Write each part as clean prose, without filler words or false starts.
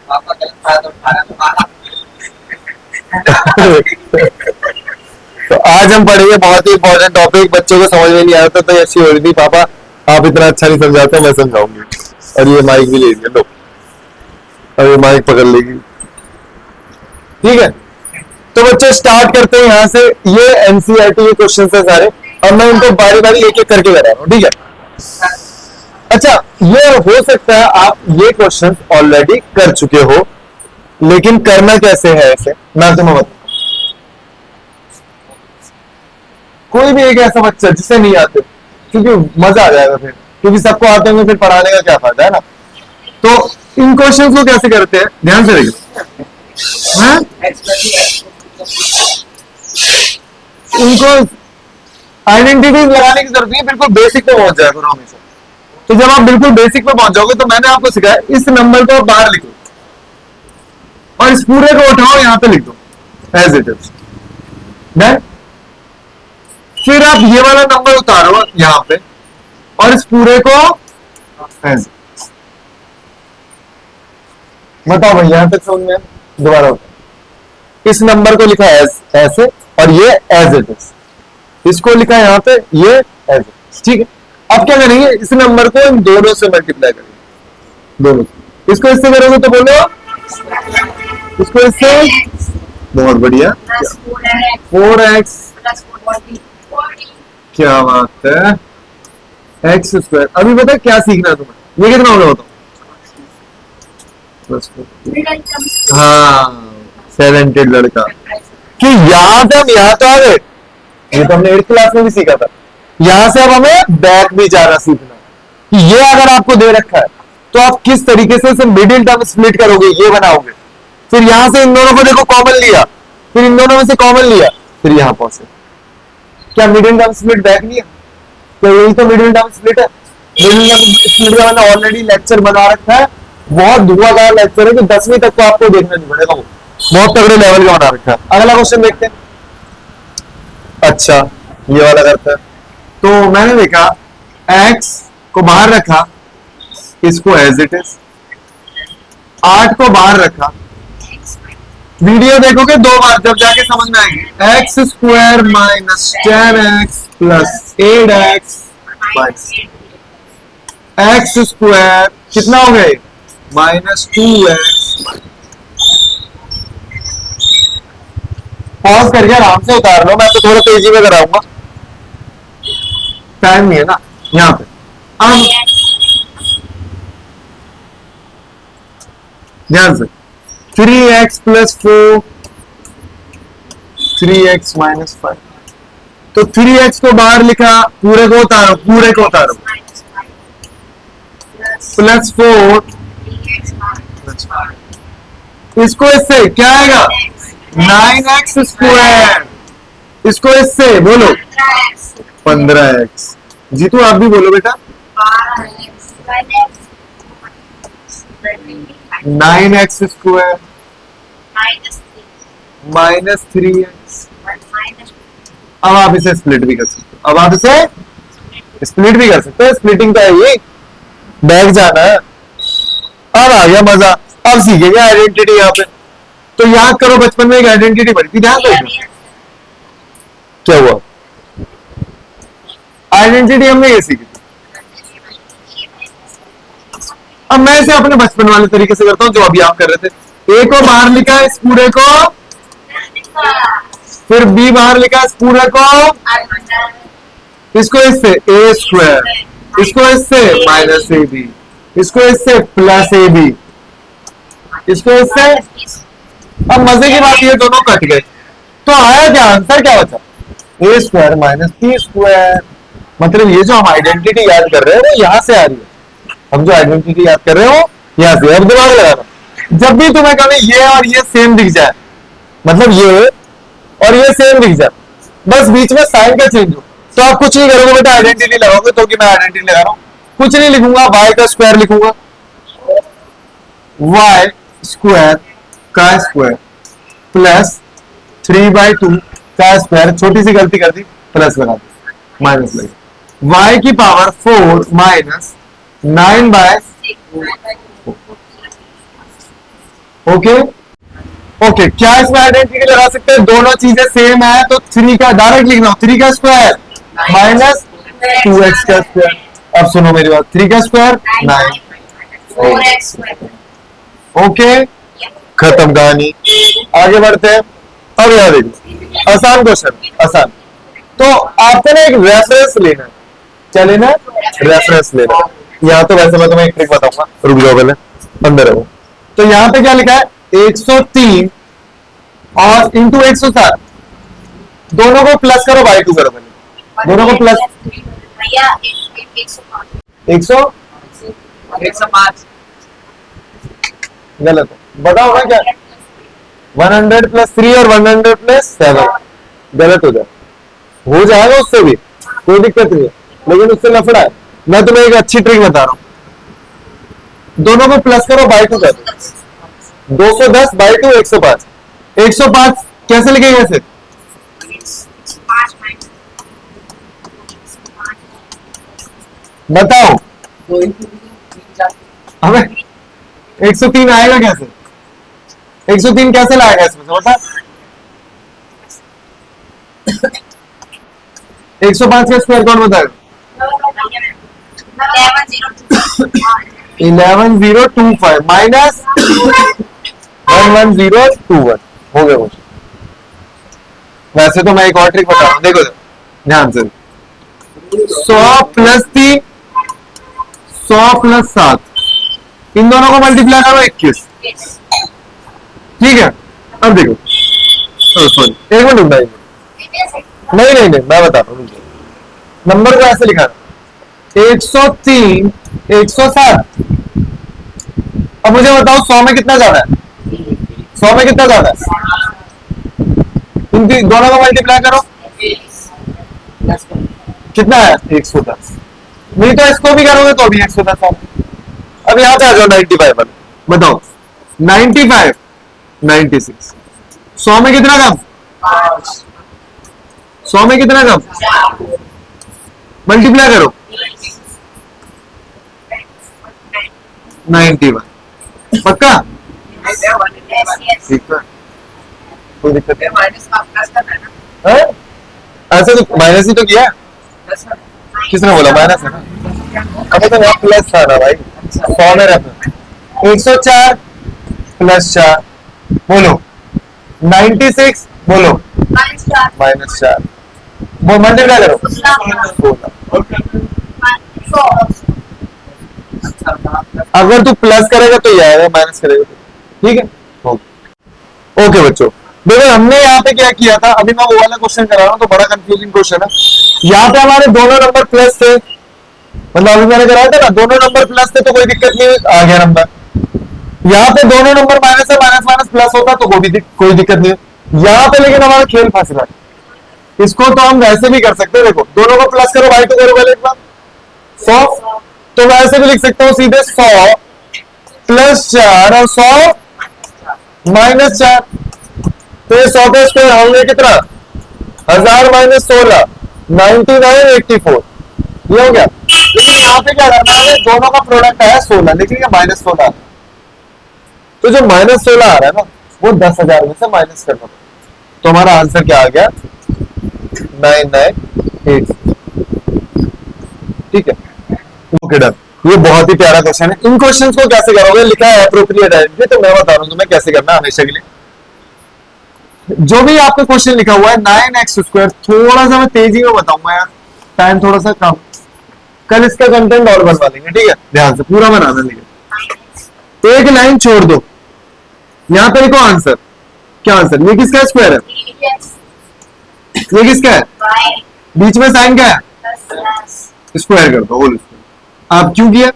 तो आज हम पढ़ेंगे बहुत ही इंपॉर्टेंट टॉपिक, बच्चों को समझ में नहीं आता तो ऐसी हो रही थी, पापा आप इतना अच्छा नहीं समझाते, मैं समझाऊंगी। और ये माइक भी ले लिया लो, और ये माइक पकड़ लेगी, ठीक है। तो बच्चों स्टार्ट करते हैं यहाँ से। ये एनसीईआरटी के क्वेश्चन है सारे, और मैं उनको बारी बारी एक एक करके करा रहा हूँ, ठीक है। अच्छा, ये हो सकता है आप ये क्वेश्चन ऑलरेडी कर चुके हो, लेकिन करना कैसे है ऐसे मैं तुम्हें बताऊं। कोई भी एक ऐसा बच्चा जिसे नहीं आते, क्योंकि मजा आ जाएगा फिर, क्योंकि सबको आते होंगे फिर पढ़ाने का क्या फायदा है ना। तो इन क्वेश्चंस को कैसे करते हैं ध्यान से देखिए। इनको आइडेंटिटीज लगाने की जरूरत नहीं है, बिल्कुल बेसिक पे पहुंच जाएगा हमेशा। तो जब आप बिल्कुल बेसिक पे पहुंच जाओगे तो मैंने आपको सिखाया इस नंबर को बाहर लिखो और इस पूरे को उठाओ यहां पे लिख दो एज इट इज। फिर आप ये वाला नंबर उतारो यहां पे और इस पूरे को एज, बताओ भाई यहां तक समझ में। दोबारा इस नंबर को लिखा ऐसे और ये एज इट इज, इसको लिखा यहां पे ये एज इट इज, ठीक है। अब क्या करेंगे, इस नंबर को इन दोनों से मल्टीप्लाई करेंगे, दोनों से। इसको इससे करोगे तो बोलो, इसको इससे, बहुत बढ़िया, 4x, क्या बात है, एक्स स्क्वायर। अभी पता क्या सीखना है तुम्हें, ये कितना होगा बताओ। हाँ, टैलेंटेड लड़का कि यहाँ से हम यहाँ तो आ गए, ये तो हमने 8th क्लास में भी सीखा था। यहां से अब हमें बैक भी जाना सीखना कि ये अगर आपको दे रखा है तो आप किस तरीके से मिडिल टर्म स्प्लिट करोगे, ये बनाओगे। फिर यहां से इन दोनों को देखो कॉमन लिया, फिर इन दोनों में से कॉमन लिया, फिर यहां पहुंचे। क्या मिडिल टर्म स्प्लिट बैक नहीं है? तो यही तो मिडिल टर्म स्प्लिट है। मिडिल टर्म स्प्लिट का मैंने ऑलरेडी लेक्चर बना रखा है, बहुत धुआंधार लेक्चर है कि 10वीं तक को आपको देखना नहीं पड़ेगा, वो बहुत तगड़े लेवल का बना रखा है। अगला क्वेश्चन देखते हैं। अच्छा, ये वाला करता है। तो मैंने देखा x को बाहर रखा, इसको एज इट इज, 8 को बाहर रखा। वीडियो देखोगे 2 बार जब जाके समझ में आएगी। X square minus 10x plus 8x x square कितना हो गए, माइनस 2x। पॉज करके आराम से उतार लो, मैं तो थोड़ा तेजी में कराऊंगा, टाइम नहीं है ना यहाँ पे। अब ध्यान से 3x प्लस 4, 3x माइनस 5। तो 3x को बाहर लिखा, पूरे को उतारो, पूरे को उतारो, प्लस 4, इसको इससे क्या आएगा 9x स्क्वायर, इसको इससे बोलो 15x। जीतू आप भी बोलो बेटा, 9x स्क्वायर माइनस 3x। अब आप इसे स्प्लिट भी कर सकते हो, अब आप इसे स्प्लिट भी कर सकते हो। स्प्लिटिंग का है ये, बैक जाना है। अब आ गया मजा, अब सीखेंगे आइडेंटिटी यहाँ पे। तो याद करो बचपन में एक आइडेंटिटी पढ़ी थी, ध्यान दो क्या हुआ। आइडेंटिटी हमने ये सीखी। अब मैं इसे अपने बचपन वाले तरीके से करता हूं जो अभी आप कर रहे थे। ए को बाहर लिखा इस पूरे को, फिर बी बाहर लिखा इस पूरे को, इसको इससे ए स्क्वायर, इसको इससे माइनस ए बी, इसको इससे प्लस ए बी, इसको इससे। अब मजे की बात ये दोनों कट गए, तो आया क्या आंसर, क्या बचा, ए स्क्वायर माइनस बी स्क्वायर। मतलब ये जो हम आइडेंटिटी याद कर रहे हैं वो यहां से आ रही है। हम जो आइडेंटिटी याद कर रहे हो यहां से। अब दिमाग लगाना, जब भी तुम्हें कभी ये और ये सेम दिख जाए, मतलब ये और ये सेम दिख जाए, बस बीच में साइन का चेंज हो, तो आप कुछ नहीं करोगे बेटा, आइडेंटिटी लगाओगे। तो कि मैं आइडेंटिटी लगा रहा हूं, कुछ नहीं लिखूंगा, y का स्क्वायर लिखूंगा, y स्क्वायर का स्क्वायर प्लस 3/2 का स्क्वायर, छोटी सी गलती कर दी, प्लस लगा दी, माइनस लगी, y की पावर 4 माइनस 9/4। ओके ओके, क्या इसमें आइडेंटिटी लगा सकते हैं? दोनों चीजें सेम है तो 3 का डायरेक्ट लिखना, 3 का स्क्वायर माइनस 2x का स्क्वायर। अब सुनो मेरी बात, 3 का स्क्वायर 9, 4x ओके खत्म कहानी। आगे बढ़ते हैं। अब याद देखो, आसान क्वेश्चन, आसान। तो आपको ना एक रेफरेंस लेना है, क्या लेना है? रेफरेंस लेना है। यहाँ तो वैसे मैं तुम्हें एक ट्रिक बताऊंगा, रुक जाओ पहले अंदर रहो। तो यहाँ पे क्या लिखा है? 103 और इंटू 107, दोनों को प्लस करो, बाई 2 करो पहले, दोनों को प्लस। भैया 105 105 गलत है, बताओ ना क्या? 100 प्लस 3 और 100 प्लस 7 गलत हो जाएगा उससे भी कोई दिक्कत नहीं है, लेकिन उससे लफड़ा है। मैं तुम्हें एक अच्छी ट्रिक बता रहा हूं, दोनों को प्लस करो, बाई 2 करो। 210 बाई 2 105। 105 कैसे लिखेंगे इसे? बताओ हमें 103 आएगा कैसे? 103 कैसे लाएगा इसमें बता? 105 का स्क्वायर कौन बताएगा? 11025 माइनस 11021 हो गया वो। वैसे तो मैं एक और ट्रिक बता रहा हूं, देखो ध्यान से। 100 प्लस 3, 100 प्लस 7, इन दोनों को मल्टीप्लाई करो 21। ठीक है, अब देखो, सॉरी एक मिनट रुकना, नहीं नहीं नहीं मैं बता रहा हूँ। नंबर को ऐसे लिखा, 103 107। अब मुझे बताओ 100 में कितना ज्यादा है? 100 में कितना ज्यादा है? इन दोनों को मल्टीप्लाई करो, कितना है? 110। नहीं तो इसको भी करोगे तो भी 110 है। अब यहाँ पे आ जाओ 95 पर, बताओ 95 96। 100 में कितना कम? 100 में कितना कम? मल्टीप्लाई करो 91। पक्का? ठीक है, कोई दिक्कत नहीं। ऐसे तो माइनस ही तो किया, किसने बोला माइनस है ना? अबे तो यहाँ प्लस था ना भाई, 100 में रहता। 104 प्लस 4 बोलो, 96 बोलो -4, वो मल्टीप्लाई करो 16। अगर तू प्लस करेगा तो ये आएगा, माइनस करेगा तो ठीक है। ओके बच्चों, देखो हमने यहाँ पे क्या किया था, अभी मैं वो वाला क्वेश्चन करा रहा हूँ तो बड़ा कंफ्यूजिंग क्वेश्चन है। यहाँ पे हमारे दोनों नंबर प्लस थे, मतलब अभी मैंने कराया था ना, दोनों नंबर प्लस थे तो कोई दिक्कत नहीं, आ गया नंबर। यहाँ पे दोनों नंबर माइनस है, माइनस माइनस प्लस होता तो कोई दिक्कत नहीं है। यहाँ पे लेकिन हमारा खेल फंस रहा है। इसको तो हम वैसे भी कर सकते हैं, देखो दोनों को प्लस करो, बाई 2 करो पहले एक बार 100, तो वैसे भी लिख सकता हूँ सीधे 100 प्लस 4 और 100 माइनस 4। तो ये 100 का स्क्वायर होंगे कितना? 1000 माइनस 16 9984, ये हो गया। लेकिन यहाँ पे क्या करना है, दोनों का प्रोडक्ट है 16, लेकिन ये -16, तो जो -16 आ रहा है ना वो 10,000 में से माइनस करना। तो हमारा आंसर क्या आ गया? 998। ठीक है, ओके डन। ये बहुत ही प्यारा क्वेश्चन है। इन क्वेश्चंस को कैसे करोगे? लिखा है एप्रोप्रिएट आइडेंटिटी, तो मैं बता रहा हूं तुम्हें कैसे करना है हमेशा के लिए। जो भी आपका क्वेश्चन लिखा हुआ है 9x², थोड़ा सा मैं तेजी में बताऊंगा यार, टाइम थोड़ा सा कम, कल इसका कंटेंट और बनवा लेंगे, ठीक है? ध्यान से पूरा बनाना, लेकिन एक लाइन छोड़ दो, यहां पे लिखो आंसर। क्या आंसर? ये किसका स्क्वायर है? ये किसका है? बीच में साइन क्या है? स्क्वायर कर दो, होल स्क्वायर। आप क्यों किया?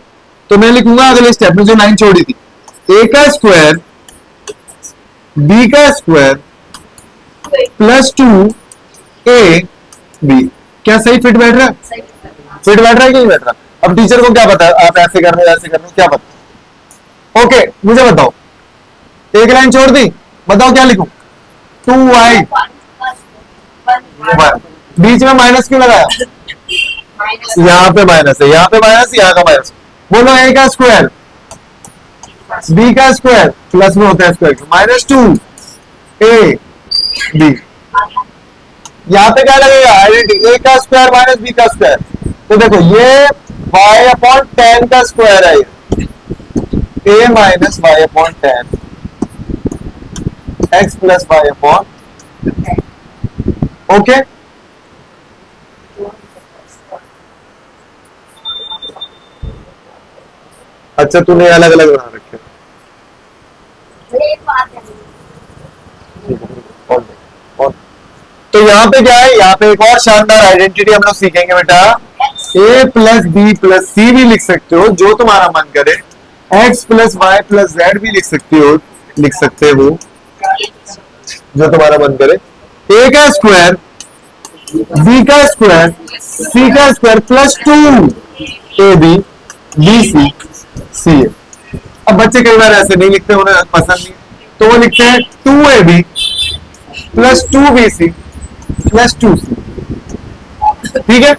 तो मैं लिखूंगा अगले स्टेप में जो लाइन छोड़ी थी, ए का स्क्वायर बी का स्क्वायर प्लस 2ab। क्या सही फिट बैठ रहा है? फिट बैठ रहा है कि नहीं बैठ रहा? अब टीचर को क्या पता है आप ऐसे कर रहे हो ऐसे कर रहे हो, क्या पता? ओके मुझे बताओ, एक लाइन छोड़ दी, बताओ क्या लिखूं? 2y, बीच में माइनस क्यों लगाया? यहाँ पे माइनस है, यहाँ पे माइनस, यहाँ का माइनस। बोलो ए का स्क्वायर बी का स्क्वायर प्लस में होता है स्क्वायर माइनस 2 ए बी। यहाँ पे क्या लगेगा आइडेंटिटी, ए का स्क्वायर माइनस बी का स्क्वायर। तो देखो ये y अपॉन 10 का स्क्वायर है, A minus Y upon 10 X plus Y upon, okay. अच्छा तूने अलग अलग बना रखे। तो यहाँ पे क्या है, यहाँ पे एक और शानदार आइडेंटिटी हम लोग सीखेंगे बेटा। A plus B plus C भी लिख सकते हो जो तुम्हारा मन करे, X plus Y plus Z भी लिख सकते हो जो तुम्हारा मन करे। ए का स्क्वायर बी का स्क्वायर सी का square plus 2 A B B C C A. अब बच्चे कई बार ऐसे नहीं लिखते, उन्हें पसंद नहीं, तो वो लिखते हैं 2 A B plus 2 B C plus 2 C. ठीक है,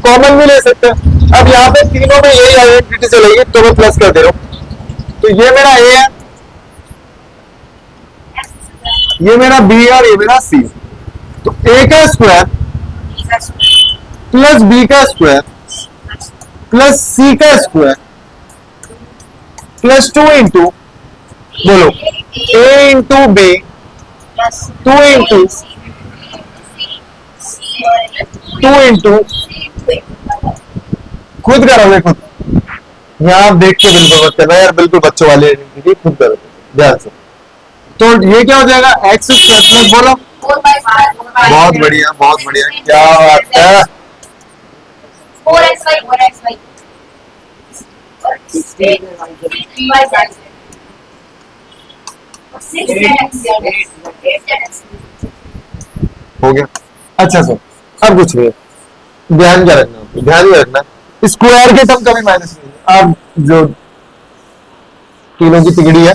कॉमन भी ले सकते हैं। अब यहाँ पे तीनों में यही आइडेंटिटी चलेगी तो मैं प्लस कर दे रहा हूं। तो ये मेरा ए है, ये मेरा बी है और ये मेरा सी। तो ए का स्क्वायर प्लस बी का स्क्वायर प्लस सी का स्क्वायर प्लस 2 इंटू, बोलो ए इंटू बी 2 इंटू 2 इंटू, खुद करोगे खुद, यहाँ आप देख के बिल्कुल मत करना यार, बिल्कुल बच्चों वाले आइडेंटिटी खुद करोगे ध्यान से। तो ये क्या हो जाएगा एक्स स्क्वायर, बोलो बहुत बढ़िया बहुत बढ़िया, क्या बात है। 4x हो गया। अच्छा सर अब कुछ नहीं, ध्यान क्या रखना, ध्यान ही रखना स्क्वायर के टर्म कभी माइनस नहीं है। आप जो तीनों की तिगड़ी है,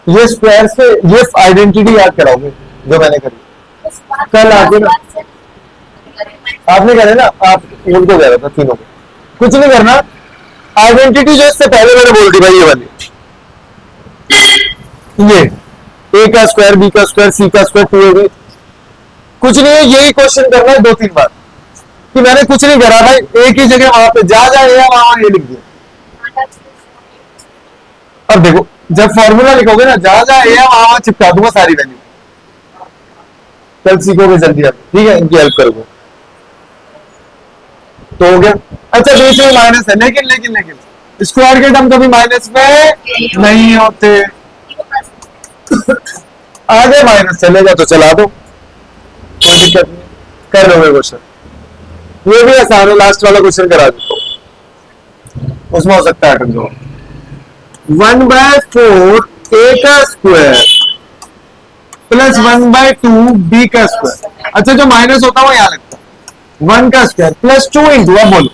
ये स्क्वायर से ये आइडेंटिटी याद कराओगे जो मैंने करी कल आके ना, आपने कहा ना, आप उनको कह रहा था तीनों को, कुछ नहीं करना। आइडेंटिटी जो इससे पहले मैंने बोल दी भाई, ये वाली, ये ए का स्क्वायर बी का स्क्वायर सी का स्क्वायर 2 ए, कुछ नहीं है, यही क्वेश्चन करना है 2-3 बार कि मैंने कुछ नहीं करा भाई, एक ही जगह वहां पे जा या वहां ये लिख दिया। अब देखो जब फॉर्मूला लिखोगे ना, जा या वहां चिपका दूंगा सारी वैल्यू, कल सीखोगे जल्दी आप, ठीक है, इनकी हेल्प करोगे तो हो गया। अच्छा बीच में माइनस है, लेकिन लेकिन लेकिन स्क्वायर के टर्म कभी माइनस में नहीं होते। आगे माइनस चलेगा तो चला दो, कोई दिक्कत नहीं, कर लोगे क्वेश्चन। ये भी आसान है, लास्ट वाला क्वेश्चन करा देता हूं, उसमें हो सकता है अटक जाओ। 1/4 ए का स्क्वायर प्लस 1/2 बी का स्क्वायर। अच्छा जो माइनस होता है वो यहाँ लगता है, 1 का स्क्वायर प्लस 2 इंटू, अब बोलो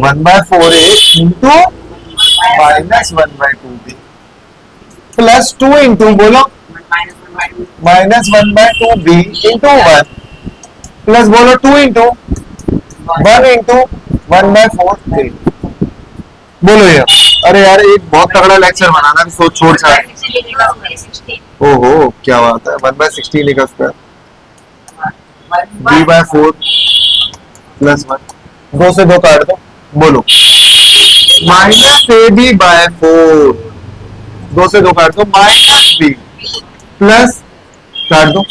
1/4 A into minus 1/2 B plus 2 into, बोलो माइनस 1/2 बी इंटू 1 प्लस बोलो 2 इंटू 1 इंटू 1/4 ए। बोलो यार, अरे यार एक बहुत तगड़ा लेक्चर बनाना, सोच छोड़ छाड़। ओहो क्या बात है, 1/16 ए का स्क्वायर b/4 प्लस 1, 2 से 2 काट दो, बोलो माइनस ab/4, 2 से 2 काट दो, माइनस b प्लस काट दो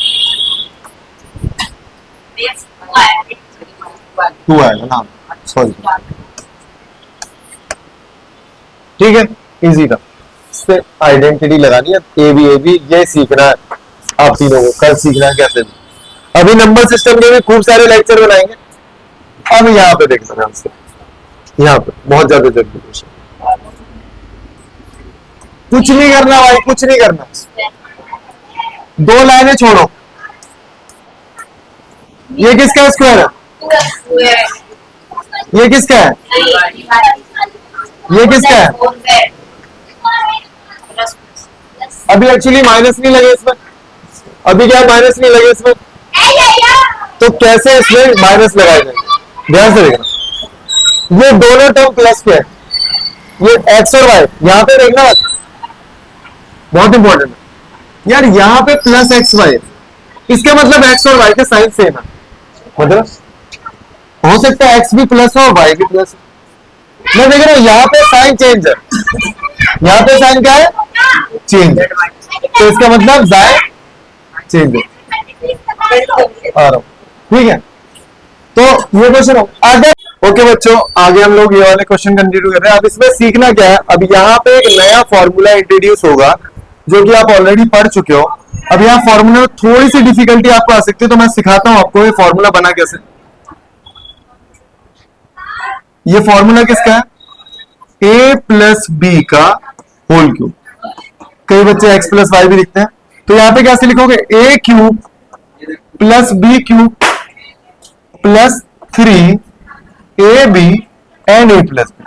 2 आएगा ना, सॉरी, ठीक है, इजी था। इस पे आइडेंटिटी लगानी है, ए बी ये सीखना है आप तीनों को, कल सीखना है कैसे। अभी नंबर सिस्टम के भी खूब सारे लेक्चर बनाएंगे। अब यहाँ पे देखना ध्यान से, यहाँ पे बहुत ज्यादा जरूरी क्वेश्चन, कुछ नहीं करना भाई, कुछ नहीं करना, 2 लाइनें छोड़ो। ये किसका स्क्वायर है, ये किसका है, ये किसका है। अभी एक्चुअली माइनस नहीं लगे इसमें, अभी क्या माइनस नहीं लगे इसमें, तो कैसे इसमें माइनस लगाए जाएंगे, ध्यान से देखना। ये दोनों टर्म प्लस के है, ये एक्स और वाई, यहाँ पे देखना बहुत इंपॉर्टेंट है यार, यहाँ पे प्लस एक्स वाई, इसका मतलब एक्स और वाई के साइन सेम है, मतलब हो सकता है एक्स भी प्लस हो वाई भी प्लस हो। मैं देख रहा हूं यहाँ पे साइन चेंज है, यहाँ पे साइन क्या है, चेंज है, तो इसका मतलब जाए चेंज है। आ रहा हूं, ठीक है, तो ये क्वेश्चन हो आगे। ओके बच्चों, आगे हम लोग ये वाले क्वेश्चन कंटिन्यू कर रहे हैं। अब इसमें सीखना क्या है, अब यहाँ पे एक नया फॉर्मूला इंट्रोड्यूस होगा जो कि आप ऑलरेडी पढ़ चुके हो। अब यहाँ फॉर्मूला में थोड़ी सी डिफिकल्टी आपको आ सकती है, तो मैं सिखाता हूं आपको ये फॉर्मूला बना कैसे। ये फॉर्मूला किसका है, a प्लस बी का होल क्यूब। कई बच्चे x प्लस वाई भी लिखते हैं, तो यहां पे कैसे लिखोगे, a cube plus B cube plus 3ab and a plus B.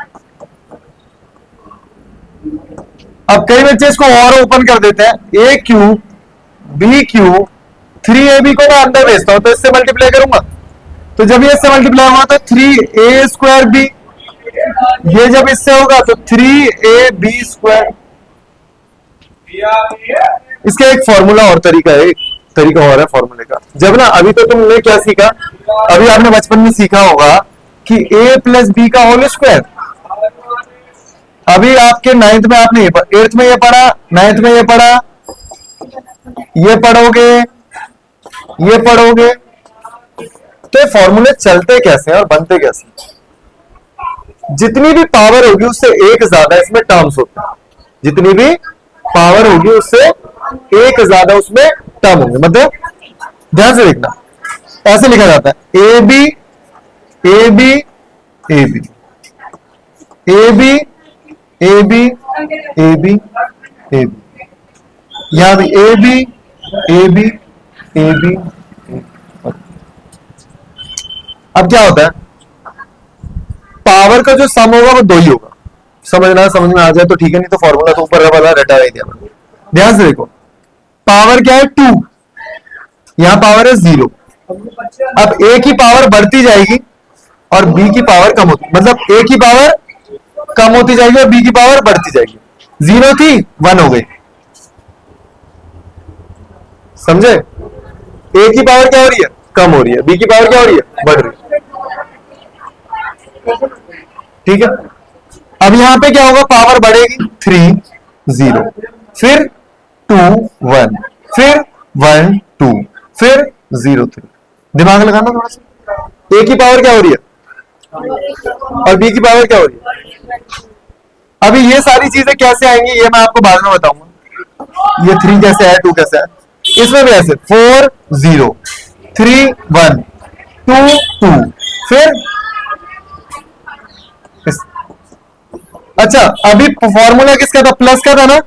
अब कई बच्चे इसको और ओपन कर देते हैं, a cube B cube 3ab को मैं अंदर भेजता हूं, तो इससे मल्टीप्लाई करूंगा, तो जब ये इससे मल्टीप्लाई होगा तो 3a स्क्वायर बी, ये जब इससे होगा तो 3ab स्क्वायर। इसका एक फॉर्मूला और तरीका है, एक तरीका और है फॉर्मूले का। जब ना अभी तो तुमने क्या सीखा, अभी आपने बचपन में सीखा होगा कि a प्लस बी का होल स्क्वायर। अभी आपके नाइन्थ में आपने एट्थ में ये पढ़ा, नाइन्थ में ये पढ़ा, ये पढ़ोगे, ये पढ़ोगे, तो ये फॉर्मूले चलते कैसे हैं और बनते कैसे। जितनी भी पावर होगी उससे एक ज्यादा इसमें टर्म्स होते हैं, जितनी भी पावर होगी उससे एक ज्यादा उसमें टर्म होंगे। मतलब ध्यान से देखना, ऐसे लिखा जाता है A B A B A B A B A B A B A B, यहां भी A B A B A B. अब क्या होता है, पावर का जो सम होगा वो दो ही होगा। समझ में आ जाए तो ठीक है, नहीं तो फॉर्मूला तो ऊपर वाला रटा ही दिया। ध्यान से देखो, पावर क्या है 2, यहां पावर है 0। अब a की पावर बढ़ती जाएगी और b की पावर कम होती, मतलब a की पावर कम होती जाएगी और b की पावर बढ़ती जाएगी। 0 थी 1 हो गई, समझे। a की पावर क्या हो रही है, कम हो रही है, b की पावर क्या हो रही है, बढ़ रही है, ठीक है। अब यहां पे क्या होगा, पावर बढ़ेगी 3 0, फिर 2 1, फिर 1 2, फिर 0 3। दिमाग लगाना थोड़ा सा, a की पावर क्या हो रही है और b की पावर क्या हो रही है। अभी ये सारी चीजें कैसे आएंगी ये मैं आपको बाद में बताऊंगा। ये 3 कैसे है, 2 कैसे है, इसमें भी ऐसे 4 0 3 1 2 2, फिर अच्छा अभी फॉर्मूला किसका था, प्लस का था ना,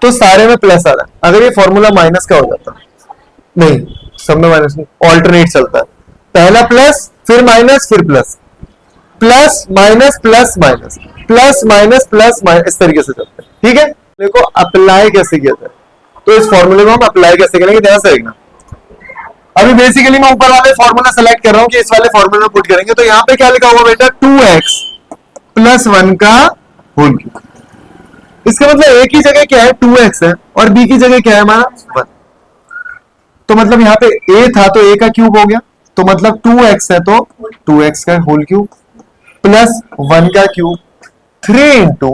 तो सारे में प्लस आ रहा है। अगर ये फॉर्मूला माइनस का हो जाता, नहीं सब में माइनस नहीं, ऑल्टरनेट चलता है, पहला प्लस फिर माइनस फिर plus, plus minus plus minus plus minus plus minus, इस तरीके से चलता है, ठीक है। देखो अप्लाई कैसे किया जाए, तो इस फॉर्मूले को हम अप्लाई कैसे करेंगे ध्यान से देखना। अभी बेसिकली मैं ऊपर वाले फॉर्मूला सेलेक्ट कर रहा हूं कि इस वाले फॉर्मूले में पुट करेंगे, तो यहाँ पे क्या लिखा होगा बेटा, 2x प्लस 1 का होल क्यूब। इसका मतलब a की जगह क्या है 2x है और b की जगह क्या है हमारा 1, तो मतलब यहाँ पे a था तो a का क्यूब हो गया, तो मतलब 2x है तो 2x का होल क्यूब प्लस 1 का क्यूब 3 इंटू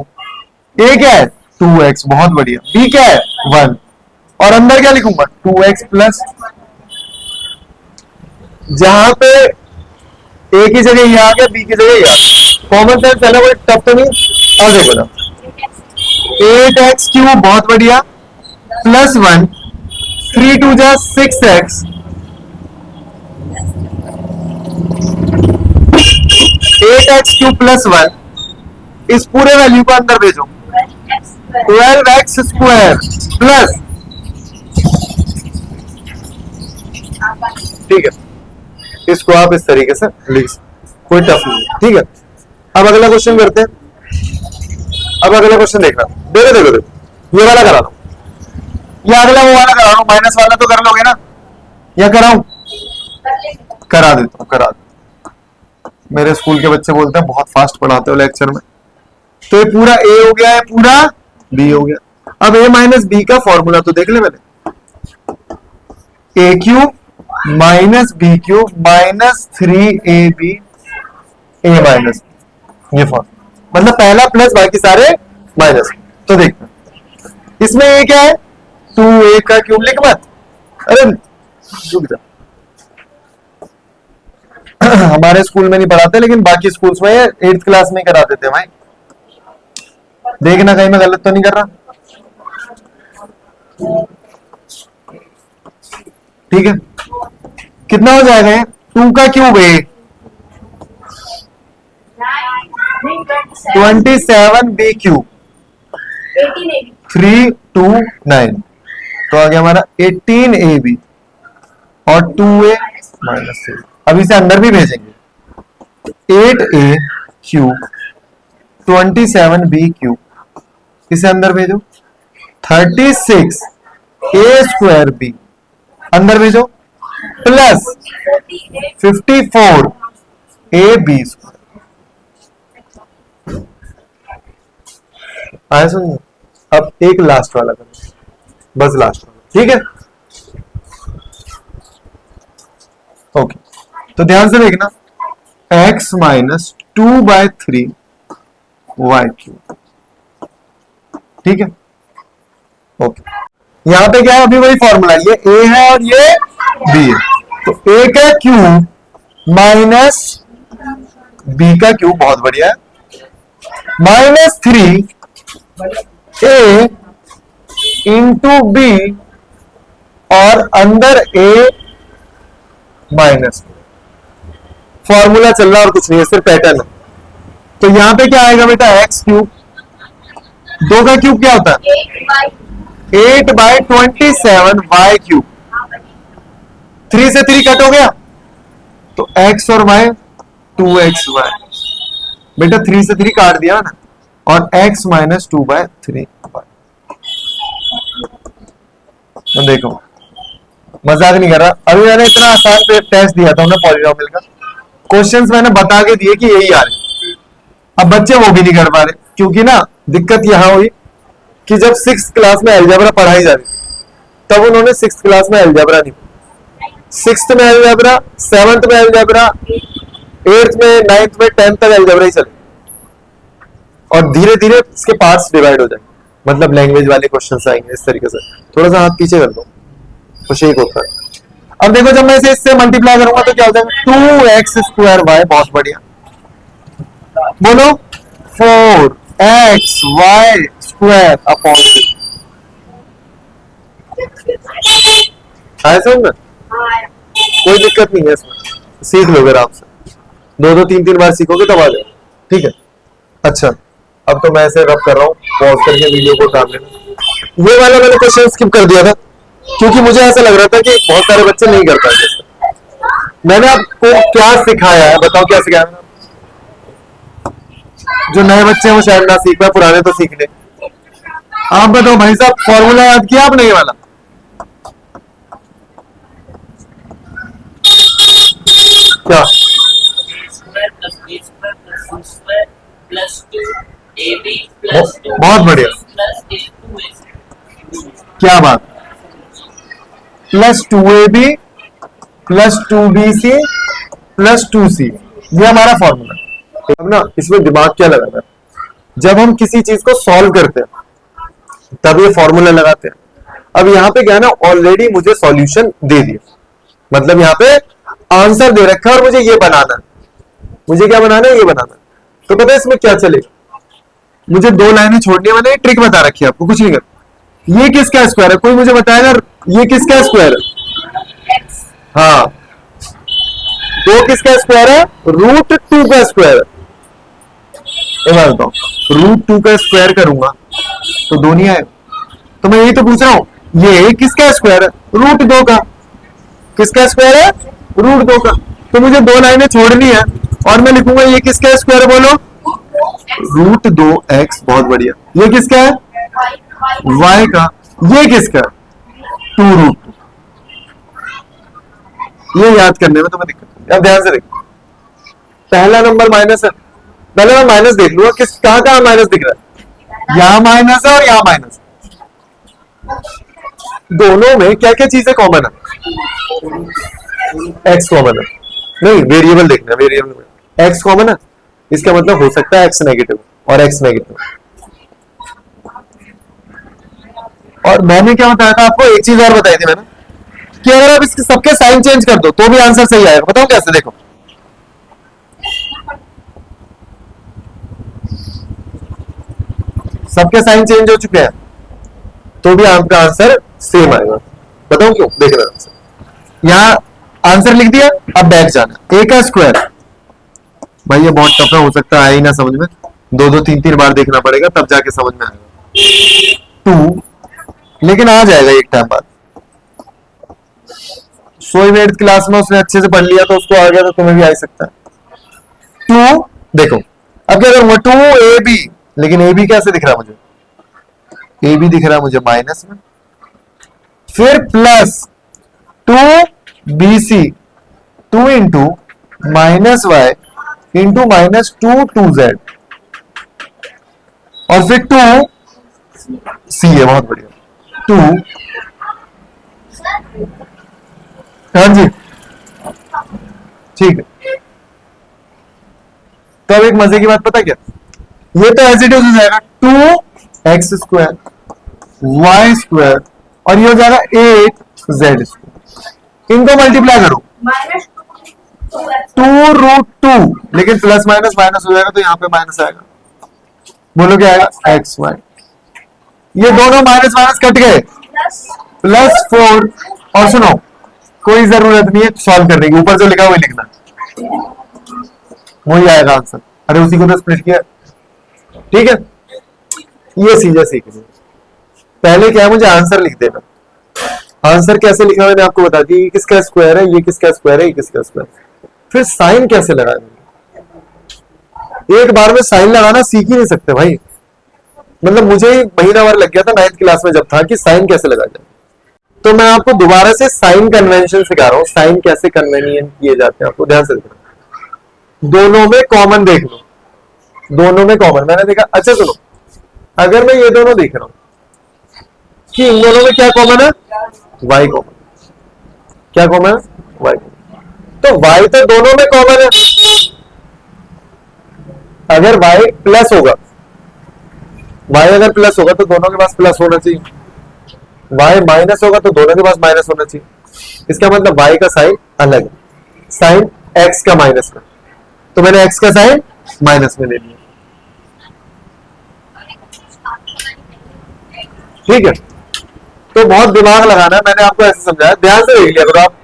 a क्या है 2x, बहुत बढ़िया, b क्या है 1 और अंदर क्या लिखूंगा 2x प्लस, जहां पे a की जगह ये आ गया b की जगह ये, कॉमन सेंस है ना, कोई टफ तो नहीं। और देखो ना 8x क्यूब, बहुत बढ़िया, प्लस 1 3 2 जा 6x 8x क्यूब प्लस 1, इस पूरे वैल्यू को अंदर भेजो 12x स्क्वायर प्लस, ठीक है। इसको आप इस तरीके से लिख सकते, कोई टफ नहीं, ठीक है। अब अगला क्वेश्चन करते हैं। अब अगला क्वेश्चन देखना, देखो देखो देखो, ये वाला करा लो, ये अगला वो वाला करा लो, माइनस वाला तो कर लोगे ना, या कराऊं, करा देता हूं, करा देता हूं। मेरे स्कूल के बच्चे बोलते हैं बहुत फास्ट पढ़ाते हो लेक्चर में, तो ये पूरा ए हो गया, है पूरा बी हो गया। अब ए माइनस बी का फॉर्मूला तो देख ले मैंने, A cube minus B cube minus 3ab A minus, ये फॉर्मूला मतलब पहला प्लस बाकी सारे माइनस। तो देखना इसमें ये क्या है, 2a का क्यूब लिख मत, अरे रुक जा। हमारे स्कूल में नहीं पढ़ाते लेकिन बाकी स्कूल्स में 8th क्लास में करा देते भाई। देखना कहीं मैं गलत तो नहीं कर रहा, ठीक है। कितना हो जाएगा, 2 का क्यूब है 27b क्यूब 329, तो आ गया हमारा 18ab और 2a माइनस 3। अब इसे अंदर भी भेजेंगे, 8a क्यूब 27b क्यूब, इसे अंदर भेजो, 36a स्क्वायर b अंदर भेजो, प्लस 54ab स्क्वायर। आया सुन। अब एक लास्ट वाला करो, बस लास्ट वाला, ठीक है। ओके, तो ध्यान से देखना, x माइनस 2/3 y क्यूब, ठीक है। ओके, यहां पे क्या है, अभी वही फॉर्मूला, ये a है और ये b है, तो a का क्यूब माइनस b का क्यूब, बहुत बढ़िया है, माइनस 3a इंटू b और अंदर a माइनस, फॉर्मूला चल रहा और कुछ नहीं है, सिर्फ पैटर्न है। तो यहां पे क्या आएगा बेटा, एक्स क्यूब, 2 का क्यूब क्या होता है 8/27 वाई क्यूब, 3 से 3 कट हो गया, तो x और y 2xy, बेटा 3 से 3 काट दिया ना, और x माइनस 2/3y। तो देखो मजाक नहीं कर रहा, अभी मैंने इतना आसान टेस्ट दिया था उन्हें पॉलिनोमियल का, क्वेश्चंस मैंने बता के दिए कि यही आ रहे, अब बच्चे वो भी नहीं कर पा रहे, क्योंकि ना दिक्कत यहां हुई कि जब 6th क्लास में अलजेब्रा पढ़ाई जा रही तब उन्होंने 6th क्लास में अलजेब्रा नहीं, 6th में अलजेब्रा, 7th में अलजेब्रा, 8th में, 9th में, 10th तक अलजेब्रा ही चले, और धीरे धीरे इसके पार्ट्स डिवाइड हो जाएंगे, मतलब लैंग्वेज वाले क्वेश्चंस आएंगे इस तरीके से। थोड़ा सा हाथ पीछे कर दो तो शेक होता है। अब देखो जब मैं इसे इससे मल्टीप्लाई करूंगा तो क्या हो जाएगा, 2x स्क्वायर y, बहुत बढ़िया, बोलो 4xy स्क्वायर अपॉन 6। आया समझ में, कोई दिक्कत नहीं है इसमें, सीख लोगे आराम से, 2-2 3-3 बार सीखोगे तब आ जाए, ठीक है। अच्छा, अब तो मैं ऐसे रब कर रहा हूँ, पॉज करके वीडियो को काम लेना। ये वाला मैंने क्वेश्चन स्किप कर दिया था क्योंकि मुझे ऐसा लग रहा था कि बहुत सारे बच्चे नहीं कर पाए। मैंने आपको क्या सिखाया है, बताओ क्या सिखाया मैंने? जो नए बच्चे हैं वो शायद ना सीख पाए, पुराने तो सीख ले। आप बताओ भाई साहब, फॉर्मूला याद किया आपने ये वाला? क्या? बहुत बढ़िया, क्या बात, plus 2ab plus 2bc plus 2c, ये हमारा फॉर्मूला। अब ना इसमें दिमाग क्या लगाना है, जब हम किसी चीज को सॉल्व करते हैं तब ये फॉर्मूला लगाते हैं। अब यहाँ पे क्या है ना, ऑलरेडी मुझे सॉल्यूशन दे दिया, मतलब यहाँ पे आंसर दे रखा है और मुझे ये बनाना है, मुझे क्या बनाना है, ये बनाना है। तो पता है इसमें क्या चलेगा, मुझे 2 लाइनें छोड़नी है, मैंने ट्रिक बता रखी है आपको, कुछ नहीं कर। ये किसका स्क्वायर है, कोई मुझे बताएगा ये किसका स्क्वायर है? हाँ, 2 किसका स्क्वायर है, √2 का स्क्वायर है। बताओ, √2 का स्क्वायर करूंगा तो 2 नहीं आएगा, तो मैं यही तो पूछ रहा हूं, ये किसका स्क्वायर है, √2 का। किसका स्क्वायर है, √2 का। तो मुझे 2 लाइनें छोड़नी है और मैं लिखूंगा ये किसका स्क्वायर है, बोलो √2x, बहुत बढ़िया। ये किसका है, y का। ये किसका, 2√2। ये याद करने में तुम्हें दिक्कत है। अब ध्यान से देखो, पहला नंबर माइनस है पहले मैं माइनस देख लूंगा किस कहां कहां माइनस दिख रहा है। यहां माइनस है और यहां माइनस। दोनों में क्या क्या चीजें कॉमन है? एक्स कॉमन है। नहीं, वेरिएबल देखना है, वेरिएबल में एक्स कॉमन है, इसका मतलब हो सकता है एक्स नेगेटिव और एक्स नेगेटिव। और मैंने क्या बताया था आपको, एक चीज और बताई थी मैंने कि अगर आप इसके सबके साइन चेंज कर दो तो भी आंसर सही आएगा। बताओ कैसे? देखो, सबके साइन चेंज हो चुके हैं तो भी आपका आंसर सेम आएगा। बताओ क्यों? देख रहे आंसर यहां आंसर लिख दिया, अब बैक जाना। ए का स्क्वायर, भाई ये बहुत टफ हो सकता है, ही ना समझ में, दो दो तीन तीन बार देखना पड़ेगा तब जाके समझ में आएगा। 2, लेकिन आ जाएगा एक टाइम बाद। 8th क्लास में उसने अच्छे से पढ़ लिया तो उसको आ गया, तो तुम्हें भी आ सकता है। 2, देखो अब क्या करूंगा, 2ab, लेकिन ए बी कैसे दिख रहा है मुझे? ए बी दिख रहा है मुझे माइनस में, फिर plus 2bc, 2 into minus Y into minus 2z, और फिर 2c है, बहुत बढ़िया। 2, हाँ जी ठीक है। तो अब एक मजे की बात पता क्या, ये तो एज इट इज हो जाएगा 2x स्क्वायर वाई स्क्वायर, और ये हो जाएगा 8z स्क्वायर। इनको मल्टीप्लाई करो, माइनस 2√2, लेकिन प्लस माइनस माइनस हो जाएगा तो यहाँ पे माइनस आएगा। बोलो क्या आएगा? X Y. ये दोनों माइनस माइनस कट गए, प्लस 4। और सुनो, कोई जरूरत नहीं है सॉल्व करने की, ऊपर जो लिखा वही लिखना, वही आएगा आंसर। अरे उसी को तो स्प्लिट किया, ठीक है। ये चीजें सीखनी है। पहले क्या है, मुझे आंसर लिख देना। आंसर कैसे लिखा मैंने आपको बता दी, ये किसका स्क्वायर है, ये किसका स्क्वायर है, ये किसका स्क्वायर। फिर साइन कैसे लगाएंगे, एक बार में साइन लगाना सीख ही नहीं सकते भाई। मतलब मुझे महीना भर लग गया था 9th क्लास में जब था कि साइन कैसे लगा जाए। तो मैं आपको दोबारा से साइन कन्वेंशन सिखा रहा हूं, साइन कैसे कन्वेनियंट किए जाते हैं, आपको ध्यान से देखना। दोनों में कॉमन देख लो, दोनों में कॉमन मैंने देखा। अच्छा सुनो, अगर मैं ये दोनों देख रहा हूं कि इन दोनों में क्या कॉमन है, y कॉमन। क्या कॉमन है? y common. तो y तो दोनों में कॉमन है। अगर y प्लस होगा, y अगर प्लस होगा तो दोनों के पास प्लस होना चाहिए, y माइनस होगा तो दोनों के पास माइनस होना चाहिए। इसका मतलब y का साइन अलग है, साइन x का माइनस का, तो मैंने x का साइन माइनस में ले लिया। ठीक है, तो बहुत दिमाग लगाना है, मैंने आपको ऐसे समझाया, ध्यान से देख लिया करो आप,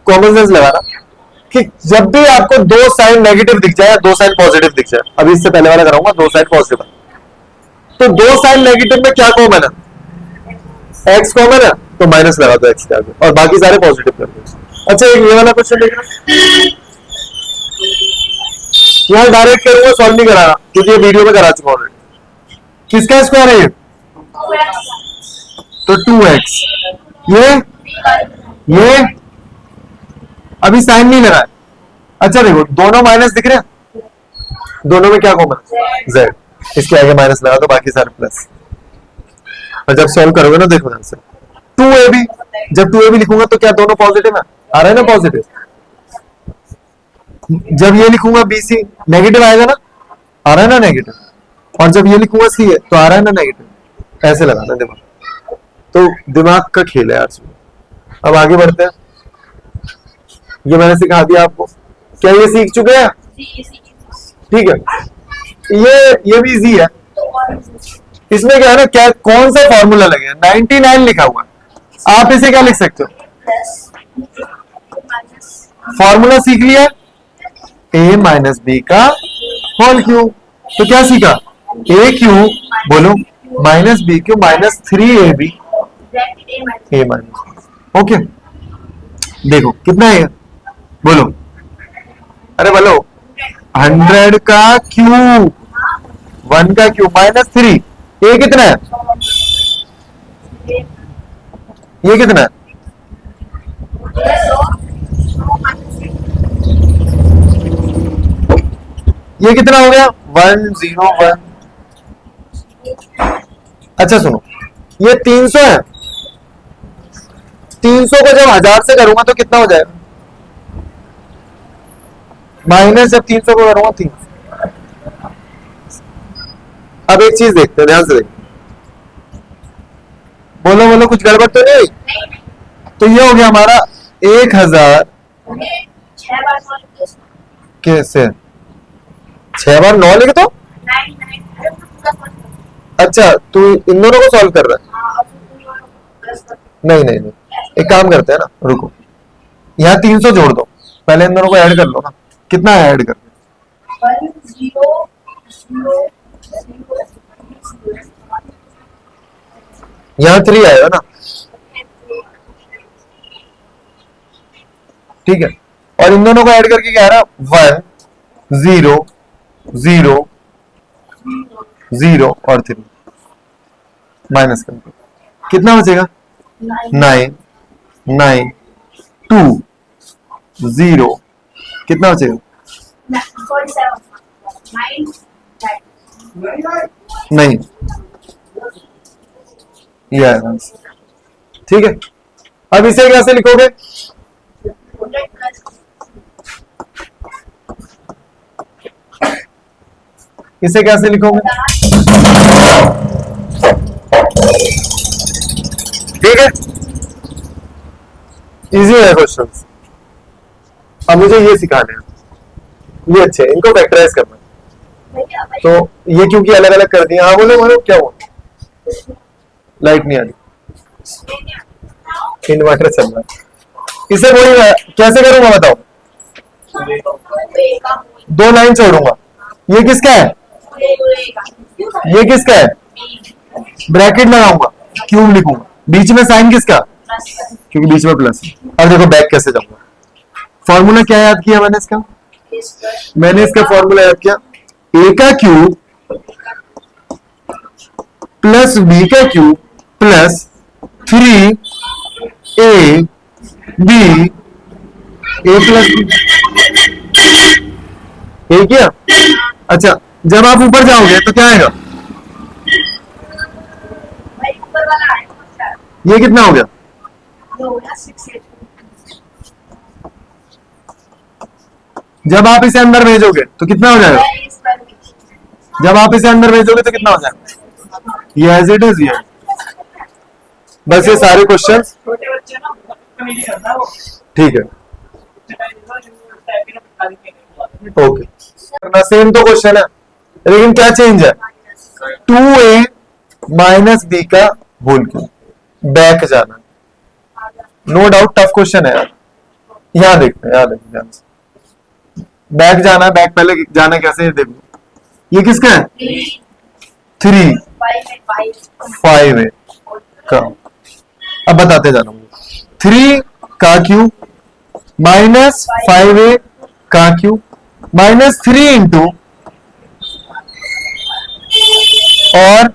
कॉमन सेंस लगाना कि जब भी आपको दो साइन नेगेटिव दिख जाए या दो साइन पॉजिटिव दिख जाए, अभी इससे पहले वाला कराऊंगा, दो साइन पॉजिटिव है, तो दो साइन नेगेटिव में क्या कॉमन है? एक्स कॉमन है, तो माइनस लगा दो एक्स के आगे और बाकी सारे पॉजिटिव कर दो। अच्छा एक ये वाला क्वेश्चन देखना, यहां डायरेक्ट करूंगा, सॉल्व नहीं कराना क्योंकि ये वीडियो में करा चुका ऑलरेडी। किसका स्क्वायर है ये? तो 2x। ये अभी साइन नहीं लगा है। अच्छा देखो, दोनों माइनस दिख रहे हैं, दोनों में क्या कॉमन? z। इसके आगे माइनस लगा तो बाकी सारे प्लस। और जब सॉल्व करोगे ना, देखो ध्यान से, 2ab, जब 2ab लिखूंगा तो क्या दोनों पॉजिटिव है? आ रहा है ना पॉजिटिव। जब ये लिखूंगा bc, नेगेटिव आएगा ना, आ रहा है ना नेगेटिव। और जब ये लिखूंगा c है तो आ रहा है ना नेगेटिव। ऐसे लगाना दिमाग, तो दिमाग का खेल है आज। अब आगे बढ़ते हैं, ये मैंने सिखा दिया आपको, क्या ये सीख चुके हैं? ठीक है, ये भी इजी है। इसमें क्या है ना, क्या कौन सा फॉर्मूला लगे? 99 लिखा हुआ है, आप इसे क्या लिख सकते हो? फॉर्मूला सीख लिया, a माइनस बी का होल क्यूब। तो क्या सीखा? a क्यूब, बोलो, minus B cube minus 3ab a minus. Okay, देखो कितना है, बोलो, अरे बोलो, 100 का क्यूब, 1 का क्यूब माइनस 3, ये कितना है? ये कितना है? ये कितना हो गया 101। अच्छा सुनो, ये 300 है, 300 को जब 1000 से करूंगा तो कितना हो जाएगा, माइनस जब 300 को करूंगा 300। अब एक चीज देखते हैं, ध्यान से देखते, बोलो बोलो, कुछ गड़बड़ तो नहीं हुई? तो ये हो गया हमारा 1000। 6 बार सॉल्व किया। कैसे 6 बार 9 लिख दो? 9 9 अच्छा तू इन दोनों को सॉल्व कर रहा है? हाँ, अब प्लस कर। नहीं नहीं नहीं, एक काम करते हैं ना, रुको, यहाँ 300 जोड़ दो, पहले इन दोनों को ऐड कर लो ना, कितना है ऐड कर? 1 0 0 यहाँ 3 आएगा ना, ठीक है, और इन दोनों को ऐड करके क्या आ रहा, 1 0 0 0 और 3 माइनस करके कितना बचेगा, 9 9 2 0 कितना बचेगा, 47 नहीं, ये आएगा, ठीक है। अब इसे कैसे लिखोगे, इसे कैसे लिखोगे, ठीक है, इजी है क्वेश्चन। अब मुझे ये सिखाने हैं, ये अच्छे हैं, इनको फैक्टराइज करना है। तो ये क्योंकि अलग अलग कर दिया, हाँ बोलो बोलो, क्या हुआ, लाइट नहीं आ रही, इन्वर्टर चल रहा है, इसे वही कैसे करूंगा बताओ, 2 लाइन छोड़ूंगा, ये किसका है, ये किसका है, ब्रैकेट लगाऊंगा, क्यूब लिखूंगा, बीच में साइन किसका, क्योंकि बीच में प्लस। अब देखो बैक कैसे जाऊंगा, फॉर्मूला क्या याद किया मैंने इसका, मैंने इसका फॉर्मूला याद किया, ए का क्यूब प्लस बी का cube plus 3 A B A plus B, A किया। अच्छा जब आप ऊपर जाओगे तो क्या आएगा, ये कितना हो गया, जब आप इसे अंदर भेजोगे तो कितना हो जाएगा, जब आप इसे अंदर भेजोगे तो कितना हो जाएगा, ये एज इट इज, ये बस ये सारे क्वेश्चन, छोटे बच्चे ना नहीं करना वो, ठीक है, ओके, सेम तो क्वेश्चन है, लेकिन क्या चेंज है, 2a माइनस बी का होल क्यूब, बैक जाना, नो डाउट टफ क्वेश्चन है यार, यहाँ देखते हैं, यहाँ देखते ध्यान से, बैक जाना, बैक पहले जाना कैसे देखो, ये किसका है, 3 5 है का, अब बताते जाना मुझे, 3 का क्यूब माइनस 5a का क्यूब माइनस 3 इंटू, और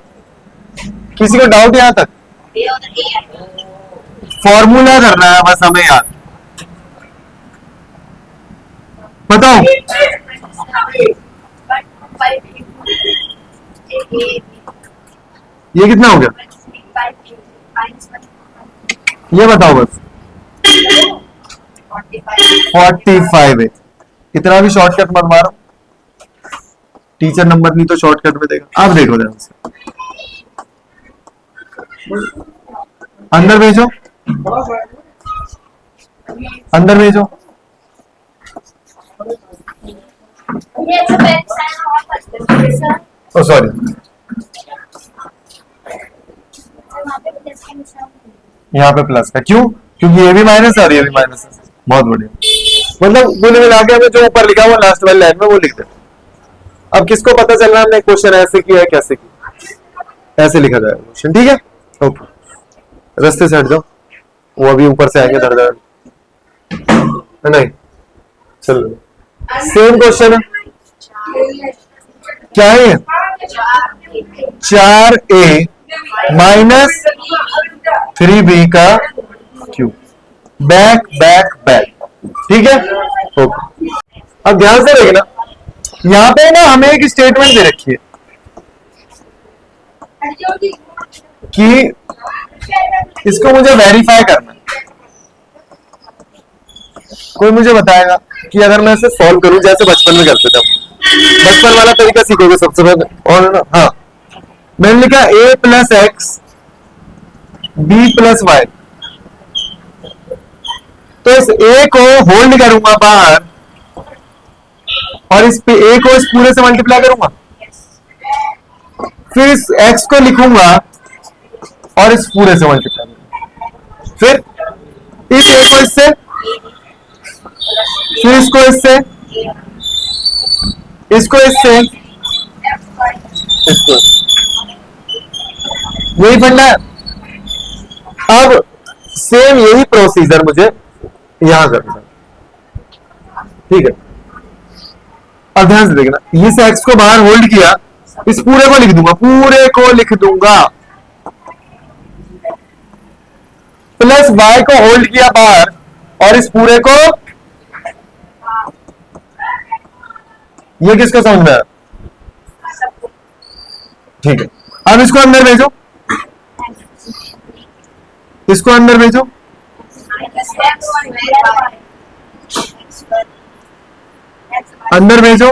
किसी को डाउट यहां तक, फॉर्मूला करना है बस हमें यार, बताओ ये कितना हो गया, ये बताओ बस, 45 है, इतना भी शॉर्टकट मत मारो, टीचर नंबर नहीं तो शॉर्टकट में देगा। आप देखो ध्यान से, अंदर भेजो, अंदर भेजो, ओ सॉरी, यहाँ पे प्लस का, क्यों, क्योंकि ये भी माइनस है और ये भी माइनस है, बहुत बढ़िया, मतलब कुल मिला के हमें जो ऊपर लिखा हुआ लास्ट वाली लाइन में वो लिख दे। अब किसको पता चल रहा है हमने क्वेश्चन ऐसे किया है, कैसे किया, ऐसे लिखा जाएगा क्वेश्चन, ठीक है, ओके, रास्ते से हट जाओ, वो अभी ऊपर से आएंगे धड़ धड़, नहीं चलो, सेम क्वेश्चन है, क्या है, 4a माइनस 3b का क्यूब, बैक बैक बैक, ठीक है, ओके। अब ध्यान से देखना, यहाँ पे ना हमें एक स्टेटमेंट दे रखी है कि इसको मुझे वेरीफाई करना है। कोई मुझे बताएगा कि अगर मैं इसे सॉल्व करूं जैसे बचपन में करते थे, बचपन वाला तरीका सीखोगे सबसे पहले। और ना, हाँ, मैंने लिखा a plus X b plus Y, तो इस a को होल्ड करूंगा बाहर और इस पे a को इस पूरे से मल्टीप्लाई करूंगा, फिर इस x को लिखूंगा और इस पूरे से मल्टीप्लाई करूंगा, फिर इस a को इससे, फिर इसको इससे, इसको इससे, इसको, यही फंडा है। अब सेम यही प्रोसीजर मुझे यहां करना है, ठीक है। अब ध्यान से देखना, इस एक्स को बाहर होल्ड किया, इस पूरे को लिख दूंगा, पूरे को लिख दूंगा, प्लस वाई को होल्ड किया बाहर और इस पूरे को, ये किसको समझ में आया? ठीक है। अब इसको अंदर भेजो, इसको अंदर भेजो, अंदर भेजो,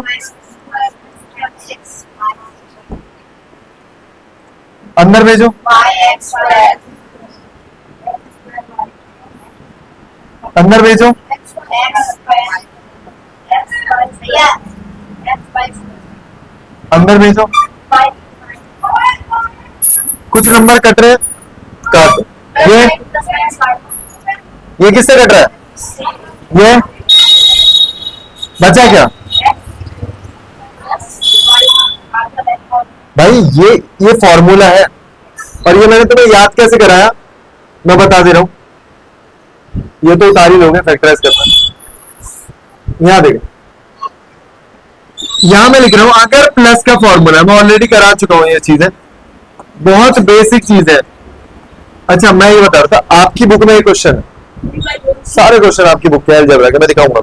अंदर भेजो, अंदर भेजो, अंदर भेजो। कुछ नंबर कट रहे, काट। ये किससे कट रहा है? ये बचा क्या भाई? ये फॉर्मूला है और ये मैंने तुम्हें याद कैसे कराया मैं बता दे रहा हूं। ये तो उतार ही लोगे फैक्टराइज करना। यहां देखो, यहां मैं लिख रहा हूं अगर प्लस का फॉर्मूला, मैं ऑलरेडी करा चुका हूं, ये चीज है बहुत बेसिक चीज है। अच्छा मैं ये बता रहा था, आपकी बुक में ये क्वेश्चन है, सारे क्वेश्चन आपकी बुक के अलजेब्रा के मैं दिखाऊंगा।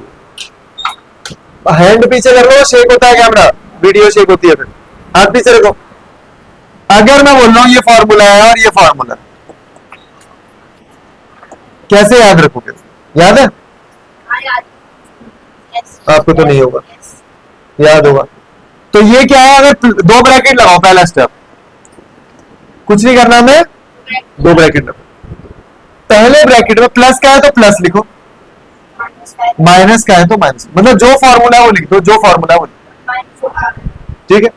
हैंड पीछे कर लो, शेक होता है कैमरा, वीडियो शेक होती है, फिर हाथ पीछे रखो। अगर मैं बोल रहा हूं ये फॉर्मूला है और ये फॉर्मूला, कैसे याद रखोगे? याद है? आपको तो नहीं होगा, याद होगा। तो ये क्या है, अगर दो ब्रैकेट लगाओ, पहला स्टेप कुछ नहीं करना, मैं दो ब्रैकेट लगाओ। पहले ब्रैकेट में प्लस का है तो प्लस लिखो, माइनस का है तो माइनस, मतलब जो फॉर्मूला वो लिख दो, जो फॉर्मूला वो ठीक है।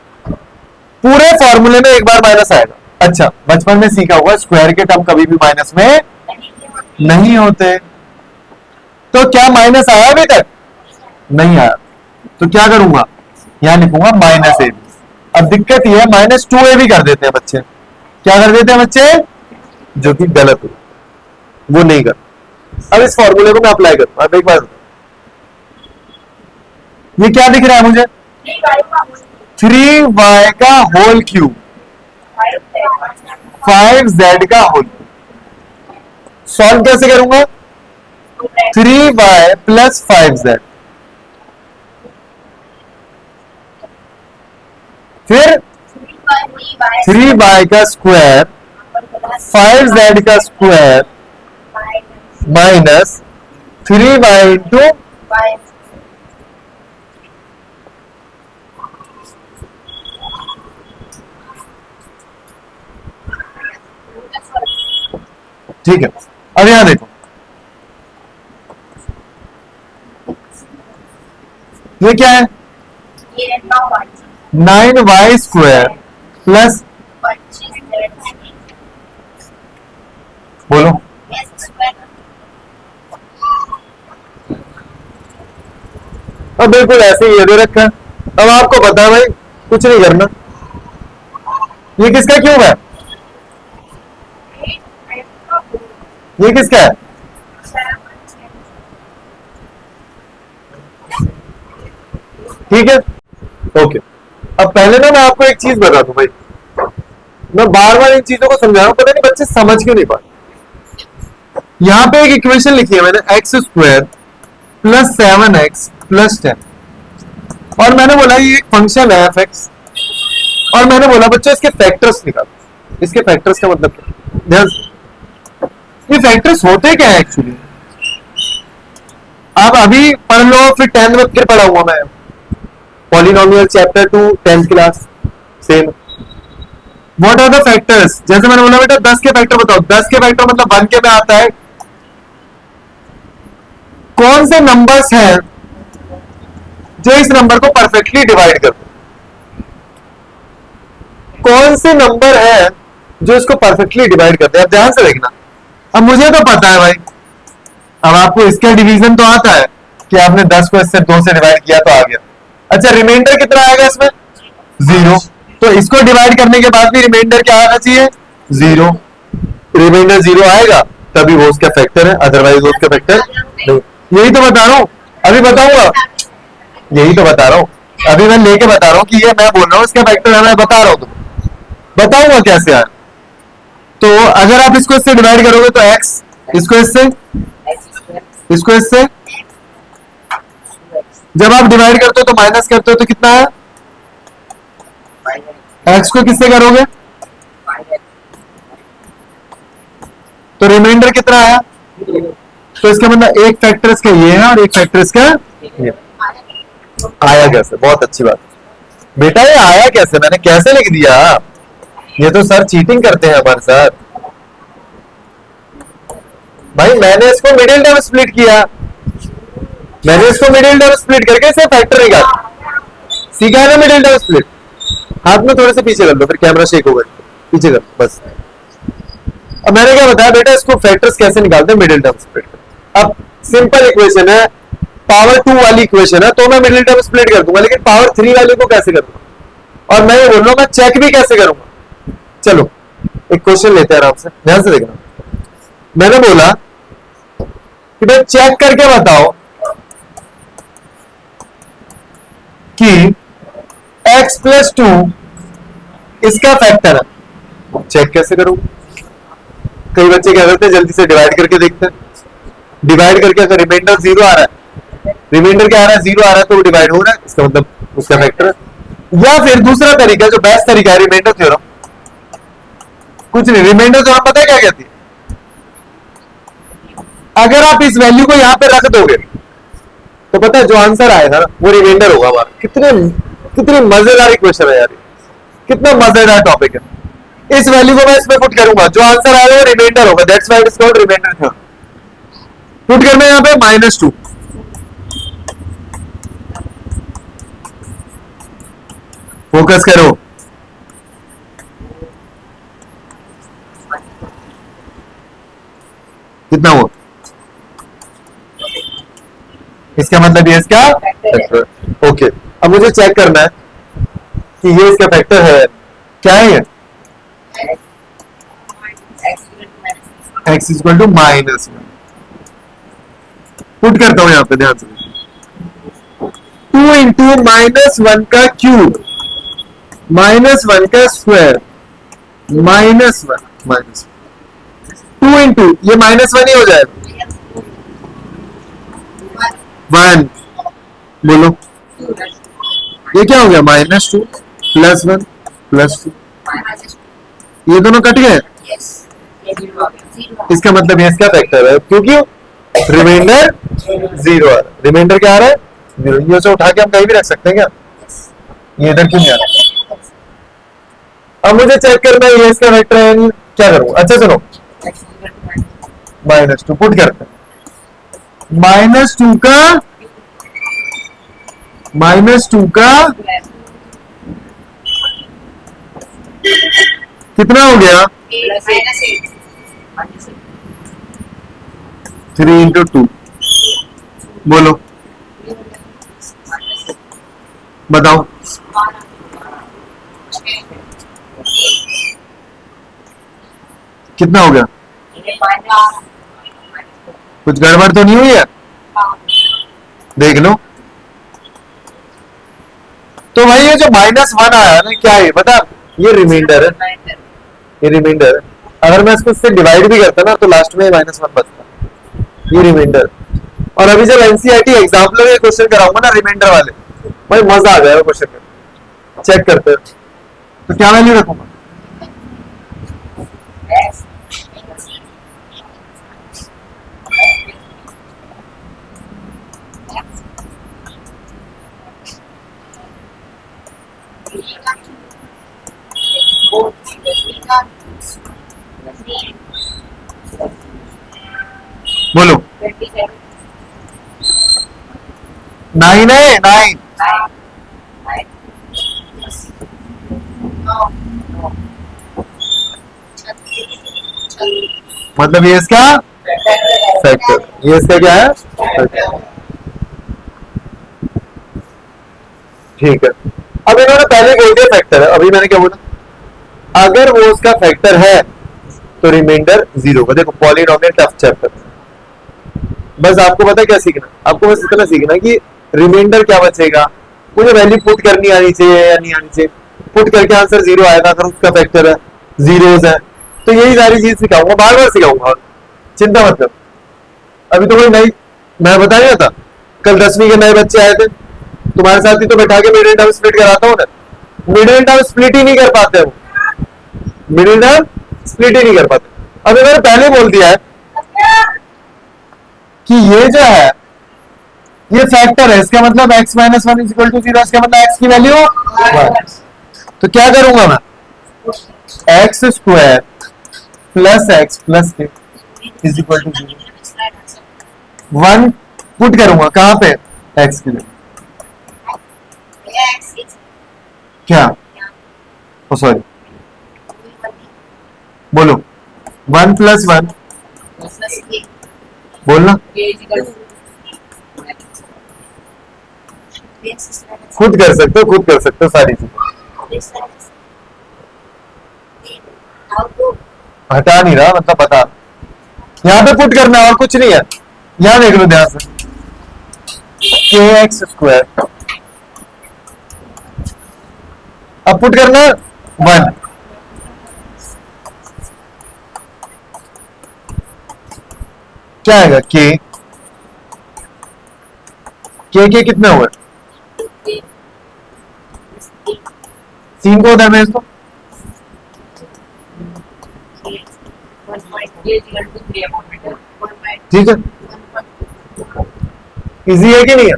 पूरे फॉर्मूले में एक बार माइनस आएगा। अच्छा बचपन में सीखा होगा स्क्वायर के टर्म कभी भी माइनस में नहीं होते, तो क्या माइनस आया अभी तक? नहीं आया, तो क्या करूंगा, यहां लिखूंगा माइनस ए। अब दिक्कत यह है माइनस 2a भी कर देते हैं बच्चे, क्या कर देते हैं बच्चे, जो कि गलत हो, वो नहीं कर। अब इस फॉर्मूले को मैं अप्लाई करूंगा। अब एक बार ये क्या दिख रहा है मुझे, 3y का होल क्यूब 5z का होल। सॉल्व कैसे करूंगा, 3y प्लस 5z, फिर 3y का स्क्वायर 5z का स्क्वायर माइनस 3y इंटू ठीक है। अब यहां देखो, ये क्या है, 9y स्क्वायर प्लस, बोलो अब बिल्कुल ऐसे ही ये दे रखा है। अब आपको पता है भाई कुछ नहीं करना, ये किसका क्यूब है, ये किसका है, ठीक है ओके। अब पहले ना मैं आपको एक चीज बता दूं भाई, मैं बार बार इन चीजों को समझा रहा हूं, पता नहीं बच्चे समझ क्यों नहीं पाते। यहां पे एक इक्वेशन लिखी है मैंने, x square plus 7x plus 10, और मैंने बोला ये एक फंक्शन है एफ और मैंने बोला बच्चों इसके फैक्टर्स निकालो। इसके फैक्टर्स का मतलब क्या? ध्यान से, ये फैक्टर्स होते क्या है एक्चुअली? आप अभी पढ़ लो, फिर 10th में फिर पढ़ाऊंगा मैं polynomial chapter 2 10th class same. What are the factors? जैसे मैंने बोला बेटा 10 के फैक्टर बताओ। 10 के फैक्टर मतलब 1 के में आता है कौन से नंबर्स हैं जो इस नंबर को परफेक्टली डिवाइड करते हैं? कौन से नंबर है जो इसको परफेक्टली डिवाइड करते हैं? अब ध्यान से देखना। अब मुझे तो पता है भाई, अब आपको इसका डिवीजन तो आता है कि आपने 10 को इससे 2 से डिवाइड किया तो आ गया। अच्छा, रिमाइंडर कितना आएगा इसमें? 0। तो इसको डिवाइड करने के बाद भी रिमाइंडर क्या आना चाहिए? 0। रिमाइंडर 0 आएगा तभी वो उसका फैक्टर है, अदरवाइज वो उसका फैक्टर नहीं। यही तो बता रहा हूं, अभी बताऊंगा। यही तो बता रहा हूं, अभी मैं लेके बता रहा हूं कि ये मैं बोल रहा हूं इसका फैक्टर है, मैं बता रहा हूं तुमको, बताऊंगा कैसे यार। तो अगर आप इसको इससे डिवाइड करोगे तो x, इसको इससे, इसको इससे, जब आप डिवाइड करते हो तो माइनस करते हो तो कितना है? x को किससे करोगे तो रिमाइंडर कितना आया? तो इसका मतलब एक फैक्टर इसका ये है और एक फैक्टर इसका ये। आया कैसे? बहुत अच्छी बात बेटा, ये आया कैसे? मैंने कैसे लिख दिया? ये तो सर चीटिंग करते हैं हमारे साथ भाई। मैंने इसको मिडिल टर्म स्प्लिट किया, मैंने इसको मिडिल टर्म स्प्लिट करके इसे फैक्टर निकाला। सीखा है ना मिडिल टर्म स्प्लिट? हाथ में थोड़े से पीछे कर लो, फिर कैमरा शेक होगा, पीछे कर बस। अब मैंने क्या बताया बेटा, इसको फैक्टर्स कैसे निकालते हैं मिडिल टर्म स्प्लिट। अब सिंपल इक्वेशन है, पावर 2 वाली इक्वेशन है तो मैं मिडिल टर्म स्प्लिट कर दूंगा, लेकिन पावर 3 वाली को कैसे करूंगा? और मैं ये बोल रहा हूं मैं चेक भी कैसे करूंगा? चलो एक क्वेश्चन लेते हैं आराम से, ध्यान से देखना। मैंने बोला कि भाई चेक करके बताओ कि x + 2 इसका फैक्टर है। चेक कैसे करूंगा? कई बच्चे क्या करते हैं, जल्दी से डिवाइड करके देखते हैं। डिवाइड करके अगर रिमाइंडर 0 आ रहा है, रिमाइंडर क्या आ रहा है? 0 आ रहा है तो वो डिवाइड हो रहा है, इसका मतलब उसका फैक्टर है। या फिर दूसरा तरीका जो बेस्ट तरीका है, रिमाइंडर थ्योरम। कुछ नहीं, रिमाइंडर थ्योरम पता है क्या कहती है? अगर आप इस वैल्यू को यहां पे रख दोगे तो पता है जो आंसर आएगा ना वो रिमाइंडर होगा हमारा। कितनी मजेदार इक्वेशन है यार, कितना मजेदार टॉपिक है। इस वैल्यू को मैं इसमें पुट करूंगा, जो आंसर आएगा वो रिमाइंडर होगा। That's why it is called remainder theorem. Put करना यहां पे -2, फोकस करो। कितना हुआ? इसका मतलब ये इसका फैक्टर। ओके, अब मुझे चेक करना है कि ये इसका फैक्टर है। क्या है ये? x = -1। पुट करता हूं यहां पे, ध्यान से। 2 × -1 का क्यूब -1 का स्क्वायर -1 2 × ये -1 ही हो जाएगा 1। बोलो ये क्या हो गया? -2 + 1 + 2, ये दोनों कट गए। इसका मतलब ये इसका फैक्टर है, क्योंकि रिमाइंडर 0 आ रहा है। रिमाइंडर क्या आ रहा है? 0। ये से उठा के हम कहीं भी रख सकते हैं क्या? ये इधर क्यों नहीं आ रहा? अब मुझे चेक करना है ये इसका फैक्टर है, क्या करूं? अच्छा सुनो, -2 पुट करते हैं। -2 का कितना हो गया? 3 × 2। बोलो बताओ। कितना हो गया? कुछ गड़बड़ तो नहीं हुई है? देख लो। तो भाई ये जो -1 आया ना, क्या है बता? ये रिमाइंडर है, ये रिमाइंडर है। अगर मैं इसको डिवाइड भी करता ना तो लास्ट में -1 बचता। ये रिमाइंडर। और अभी जब एनसीईआरटी एग्जाम्पलर के क्वेश्चन कराऊंगा ना रिमाइंडर वाले, भाई मजा आ जाएगा क्वेश्चन में। चेक करते हैं, तो क्या वैल्यू रखूंगा? X. बोलो। 9 है, 9। मतलब ये इसका फैक्टर, ये इसका क्या है? फैक्टर। ठीक है, अब इन्होंने पहले बोल दिया फैक्टर है, अभी मैंने क्या बोला? अगर वो उसका फैक्टर है तो रिमाइंडर 0 का। देखो पॉलिनोमियल टफ चैप्टर, बस आपको पता है क्या सीखना, आपको बस इतना सीखना कि रिमाइंडर क्या बचेगा, मुझे वैल्यू पुट करनी आनी चाहिए या नहीं आनी चाहिए। पुट करके आंसर 0 आएगा अगर उसका फैक्टर है, जीरोस है, तो यही सारी चीज सिखाऊंगा, बार बार सिखाऊंगा, चिंता मत करो। अभी तो कोई नई, मैं बता रहा था कल 10वीं के नए बच्चे आए थे, तुम्हारे साथ ही तो बैठा के मिडिल टर्म स्प्लिट कराता हूँ ना, मिडिल टर्म स्प्लिट ही नहीं कर पाते हो, मिडिल टर्म स्प्लिट ही नहीं कर पाते। अब मैंने पहले बोल दिया है कि ये जो है ये फैक्टर है, इसका मतलब x minus 1 is equal to 0, इसका मतलब x की वैल्यू 1। तो क्या करूंगा मैं? X square plus x plus के इज इक्वल टू 0। 1 पुट करूंगा कहां पे? x के लिए। क्या? ओ सॉरी, बोलो। 1 प्लस 1 बोलना, खुद कर सकते हो, खुद कर सकते हो सारी चीजें। हटा नहीं रहा, मतलब बता, यहाँ पे पुट करना और कुछ नहीं है। यहाँ देख लो ध्यान से, के एक्स स्क्वायर, अब पुट करना 1, क्या आएगा? के कितने हुए? 3 को उधर भेज दो। ठीक है, इजी है कि नहीं है?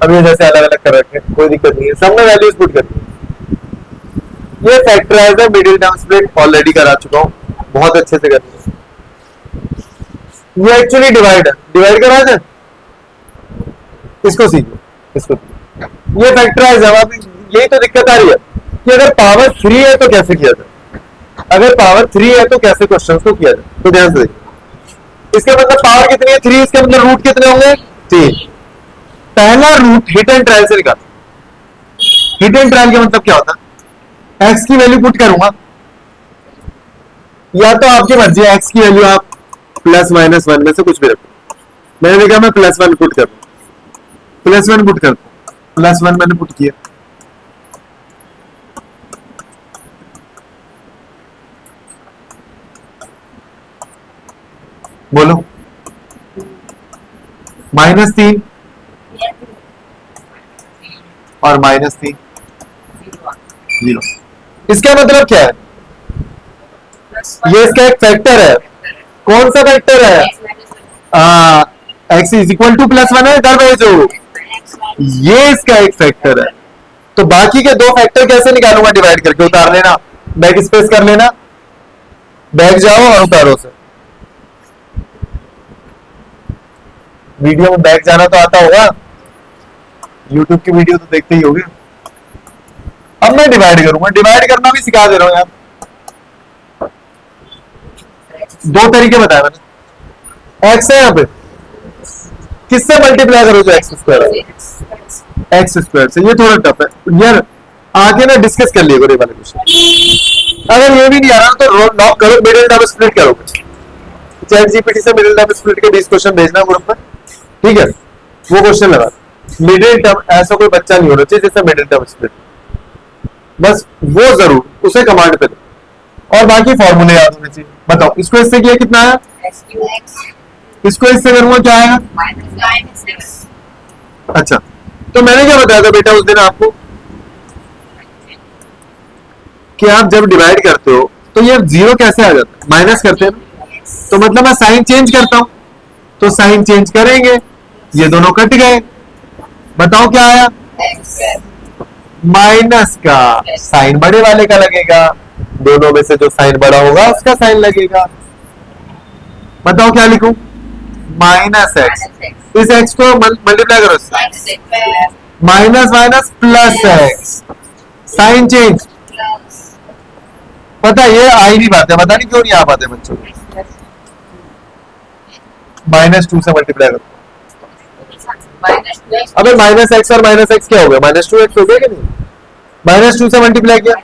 अब ये जैसे अलग अलग कर रखे, कोई दिक्कत नहीं है, सब में वैल्यूज पुट करनी है। ये फैक्टराइज है, मिडिल टर्म स्प्लिट ऑलरेडी करा चुका हूं, बहुत अच्छे से करनी है। ये एक्चुअली डिवाइड है, डिवाइड करा जाए, इसको सीखो, इसको। ये फैक्टराइज है, अब यही तो दिक्कत आ रही है कि अगर पावर 3 है तो कैसे किया जाए, अगर पावर 3 है तो कैसे क्वेश्चन को किया जाए। तो ध्यान से देखिए, इसका मतलब पावर कितनी है? 3, इसका मतलब रूट कितने होंगे? 3। पहला रूट हिट एंड ट्रायल से निकाल। हिट एंड ट्रायल का मतलब क्या होता है? एक्स की वैल्यू पुट करूंगा, या तो आपकी मर्जी है, एक्स की वैल्यू आप प्लस माइनस 1 में से कुछ भी रखो। मैंने देखा मैं +1 पुट करूं, +1 पुट कर, +1 मैंने पुट किया, बोलो। -3 और -3 0। इसका मतलब क्या है? ये इसका एक फैक्टर है। कौन सा फैक्टर है? x इज इक्वल टू +1 है, इधर भेजो, ये इसका एक फैक्टर है। तो बाकी के 2 फैक्टर कैसे निकालूंगा? डिवाइड करके, उतार लेना, बैक स्पेस कर लेना, बैक जाओ और उतारो से। वीडियो में बैक जाना तो आता होगा, यूट्यूब की वीडियो तो देखते ही होगे। अब मैं डिवाइड करूंगा, डिवाइड करना भी सिखा दे रहा हूं यार। 2 तरीके बताए मैंने। एक्स है यहाँ पे, किससे मल्टीप्लाई करो? जो एक्स स्क्वायर से। ये थोड़ा टफ है यार, आगे ना डिस्कस कर लिए वाले क्वेश्चन। अगर ये भी नहीं आ रहा तो लॉक करो, मिडिल टर्म स्प्लिट करो। चैट जीपीटी से मिडिल टर्म स्प्लिट के 20 क्वेश्चन भेजना ग्रुप में, ठीक है? वो क्वेश्चन लगा, मिडिल टर्म, ऐसा कोई बच्चा नहीं होना चाहिए जैसे मिडिल टर्म स्प्लिट, बस वो जरूर उसे कमांड पे दो, और बाकी फॉर्मूले याद होने चाहिए। बताओ, इसको इससे किया कितना है? इसको इससे करूंगा क्या आएगा? -9 अच्छा, तो मैंने क्या बताया था बेटा उस दिन आपको कि आप जब डिवाइड करते हो तो ये जीरो कैसे आ जाता है, माइनस करते हैं ना। तो मतलब मैं साइन चेंज करता हूं, तो साइन चेंज करेंगे, ये दोनों कट गए, बताओ क्या आया, माइनस का साइन बड़े वाले का लगेगा, दोनों में से जो साइन बड़ा होगा उसका साइन लगेगा। बताओ क्या लिखूं, माइनस एक्स, इस एक्स को मल्टीप्लाई करो इससे, minus minus plus x, sign change. पता है ये आ ही नहीं पाते, पता नहीं क्यों नहीं आ पाते बच्चों को। -2 से मल्टीप्लाई करो, अबे माइनस एक्स और माइनस एक्स क्या हो गया, -2x हो गया कि नहीं, -2 से मल्टीप्लाई किया।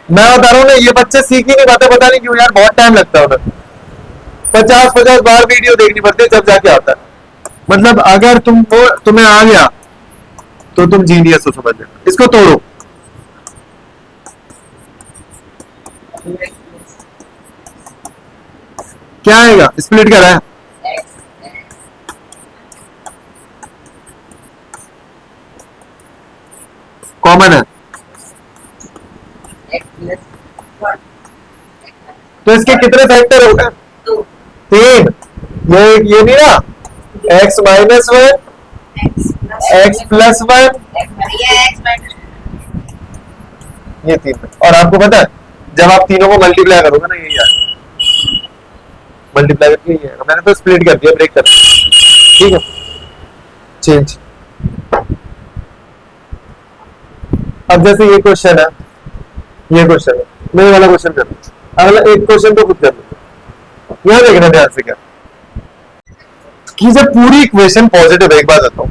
मैं बता रहा हूँ ना, ये बच्चे सीख ही नहीं पाते, पता नहीं क्यों यार, बहुत टाइम लगता है उन्हें, 50-50 बार वीडियो देखनी पड़ती है जब जाके आता है। मतलब अगर तुम्हें आ गया तो तुम जीनियस हो, समझ लेना। इसको तोड़ो, क्या आएगा, स्प्लिट करा है, कॉमन है, तो इसके कितने फैक्टर हो गए, 3। ये नहीं ना, x -1 x +1 ये 3। और आपको पता है जब आप तीनों को मल्टीप्लाई करोगे ना, यही आएगा, मल्टीप्लाई करके ये, मैंने तो स्प्लिट कर दिया, ब्रेक कर दिया, ठीक है, चेंज। अब जैसे ये क्वेश्चन है, ये क्वेश्चन है, मैं ये वाला क्वेश्चन कर लूँ, अगला एक क्वेश्चन तो खुद कर लूँ, यहां देखना ध्यान से क्या कि जब पूरी इक्वेशन पॉजिटिव है, एक बात बताऊं,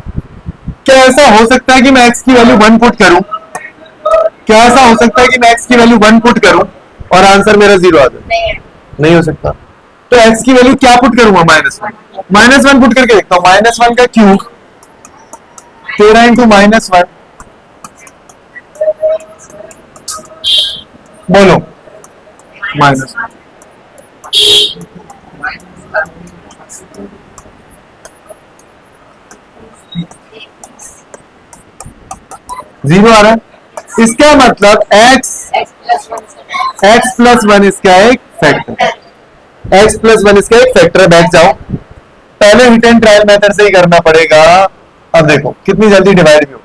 क्या ऐसा हो सकता है कि मैं x की वैल्यू 1 पुट करूं, क्या ऐसा हो सकता है कि मैं x की वैल्यू 1 पुट करूं और आंसर मेरा 0 आ जाए, नहीं हो सकता। तो x की वैल्यू क्या पुट करूंगा, -1 पुट करके देखता हूं, -1 का क्यूब 13 × -1, बोलो माइनस, जीरो आ रहा है, इसका मतलब x +1 इसका एक फैक्टर, x +1 इसका एक फैक्टर है। बैठ जाओ, पहले हिट एंड ट्रायल मेथड से ही करना पड़ेगा। अब देखो कितनी जल्दी डिवाइड भी होगा,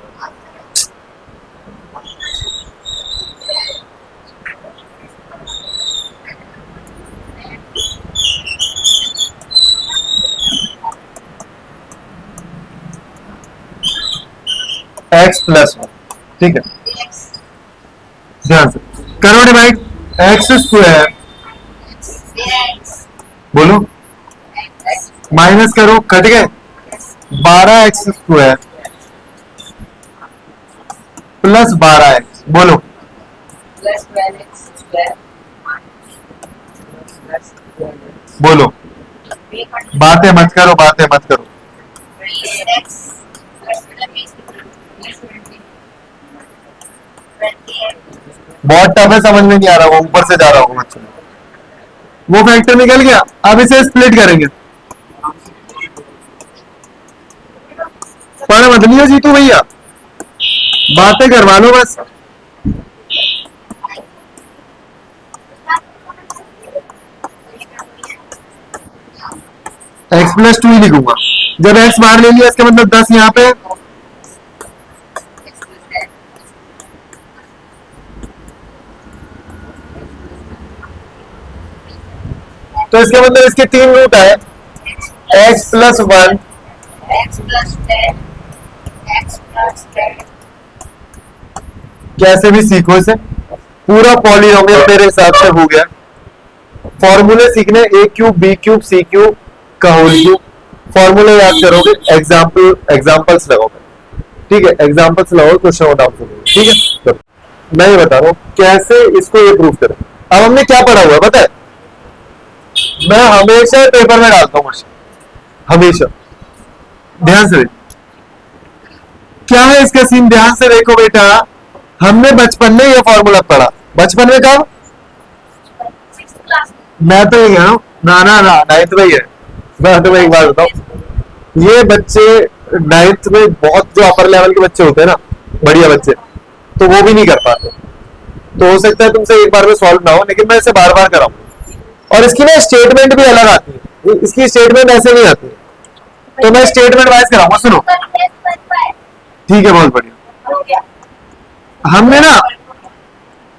x +1, ठीक है, ध्यान से करो डिवाइड, x², बोलो माइनस करो, कट गए, 12x² + 12x, बोलो बोलो, बातें मत करो, बातें मत करो, बहुत टफ है, समझ में नहीं आ रहा, वो ऊपर से जा रहा होगा बच्चों, वो फैक्टर निकल गया। अब इसे स्प्लिट करेंगे, पढ़ मत लियो जीतू भैया, बातें करवा लो बस। x +2 ही लिखूंगा, जब x बाहर ले लिया इसका मतलब 10 यहाँ पे, तो इसके मतलब इसके 3 रूट आए, x +1, कैसे भी सीखो इसे, पूरा पॉलिनोमियल मेरे हिसाब से हो गया। फॉर्मूले सीखने, a³ b³ का होल क्यूब, फॉर्मूले याद करोगे, एग्जाम्पल्स लगोगे, ठीक है, एग्जाम्पल्स लगाओ, क्वेश्चन और डाउट करोगे, ठीक है। तो मैं ये बता रहा हूँ कैसे इसको ये प्रूव करें। अब हमने क्या पढ़ा हुआ है पता है, मैं हमेशा पेपर में डालता हूँ क्वेश्चन, हमेशा, ध्यान से क्या है इसका सीन, ध्यान से देखो बेटा, हमने बचपन में ये फॉर्मूला पढ़ा, बचपन में कब, मैं तो ये कह रहा हूँ, ना 9th में ही है। मैं तुम्हें एक बात बताऊं, ये बच्चे 9th में बहुत जो अपर लेवल के बच्चे होते हैं ना, बढ़िया बच्चे, तो वो भी नहीं कर पाते। तो हो सकता है तुमसे एक बार में सॉल्व ना हो, लेकिन मैं इसे बार बार कराऊंगा। और इसकी ना स्टेटमेंट भी अलग आती है, इसकी स्टेटमेंट ऐसे नहीं आती है, तो मैं स्टेटमेंट वाइज कराऊंगा। सुनो, ठीक है, बहुत बढ़िया। हो गया। हमने ना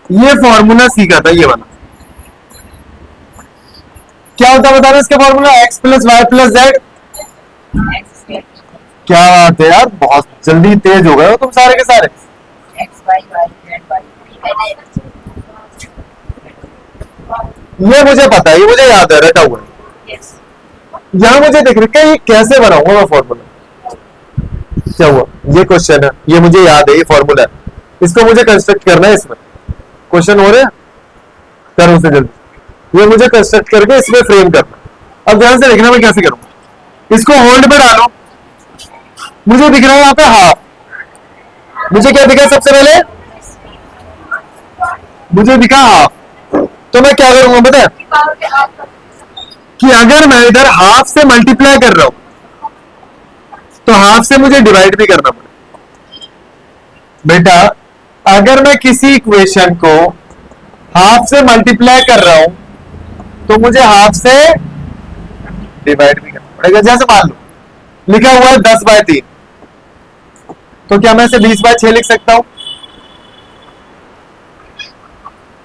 ये फॉर्मूला सीखा था, ये वाला क्या होता है बताना इसका formula, x plus Y plus z. X square. क्या बात है यार, बहुत जल्दी तेज हो गए हो तुम सारे के सारे। X y y z y. ये मुझे पता है, ये मुझे याद है, रटा हुआ है। Yes. यहाँ मुझे देख रहे हैं ये कैसे बनाऊंगा मैं फॉर्मूला। क्या हुआ, ये क्वेश्चन है, ये मुझे याद है, ये फॉर्मूला है, इसको मुझे कंस्ट्रक्ट करना है। इसमें क्वेश्चन हो रहे हैं, करो उसे जल्दी। ये मुझे कंस्ट्रक्ट करके इसमें फ्रेम करना। अब ध्यान से देखना मैं कैसे करूंगा। इसको होल्ड पे डालो, मुझे दिख रहा है यहाँ पे हाफ। मुझे क्या दिखा सबसे पहले, मुझे दिखा हाफ। तो मैं क्या करूंगा पता है, Power के half का. कि अगर मैं इधर हाफ से मल्टीप्लाई कर रहा हूं तो हाफ से मुझे डिवाइड भी करना पड़ेगा। बेटा अगर मैं किसी इक्वेशन को हाफ से मल्टीप्लाई कर रहा हूं तो मुझे हाफ से डिवाइड भी करना पड़ेगा। जैसे मान लो लिखा हुआ है 10/3, तो क्या मैं इसे 20/6 लिख सकता हूं?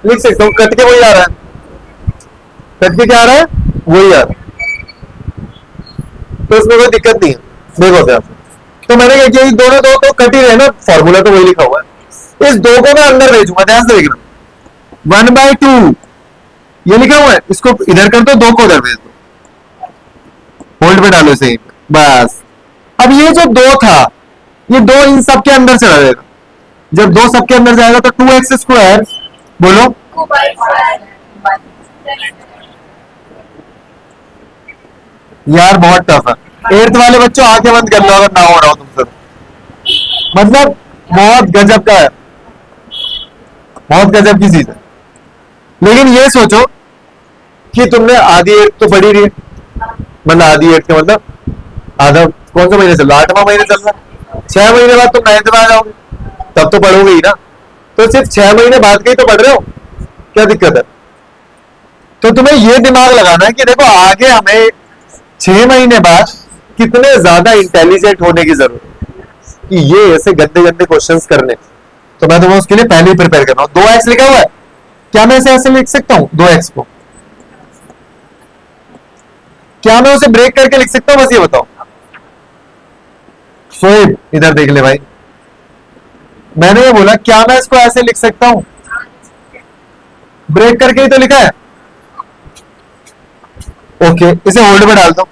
लिख सकता हूं। कट के वही आ रहा है, कट के क्या आ रहा है, वही आ रहा है, तो इसमें कोई दिक्कत नहीं है। देखो ध्यान से, तो मैंने क्या किया, ये दोनों दो तो कट ही रहे ना, फॉर्मूला तो वही लिखा हुआ है। इस दो को मैं अंदर भेजूंगा, ध्यान से देखना, 1/2 ये लिखा हुआ है, इसको इधर कर दो, दो को उधर भेज दो, होल्ड पे डालो इसे, बस। अब ये जो दो था, ये दो इन सब के अंदर चला जाएगा। जब दो सबके अंदर जाएगा तो 2x², बोलो 2/5. यार बहुत टफ है। 8th वाले बच्चों आंखें बंद कर लो अगर ना हो रहा हो तुमसे, मतलब बहुत गजब का है, बहुत गजब की चीज है। लेकिन ये सोचो कि तुमने आधी 8 तो पढ़ी रही है, मतलब आधी 8 का मतलब आधा कौन सा महीने चल रहा है, 8वां महीने चल रहा है। 6 महीने बाद तुम 9th में आ जाओगे, तब तो पढ़ोगे ही ना। तो सिर्फ 6 महीने बाद के ही तो पढ़ रहे हो, क्या दिक्कत है? तो तुम्हें ये दिमाग लगाना है कि देखो आगे हमें 6 महीने बाद कितने ज्यादा इंटेलिजेंट होने की जरूरत है कि ये ऐसे गंदे गंदे क्वेश्चंस करने। तो मैं तुम्हें उसके लिए पहले ही प्रिपेयर कर रहा हूँ। 2x लिखा हुआ है, क्या मैं इसे ऐसे लिख सकता हूँ 2x को? क्या मैं उसे ब्रेक करके लिख सकता हूँ? बस ये बताओ। शोएब इधर देख ले भाई, मैंने ये बोला क्या मैं इसको ऐसे लिख सकता हूं? ब्रेक करके ही तो लिखा है। ओके, इसे होल्ड पे डाल दो,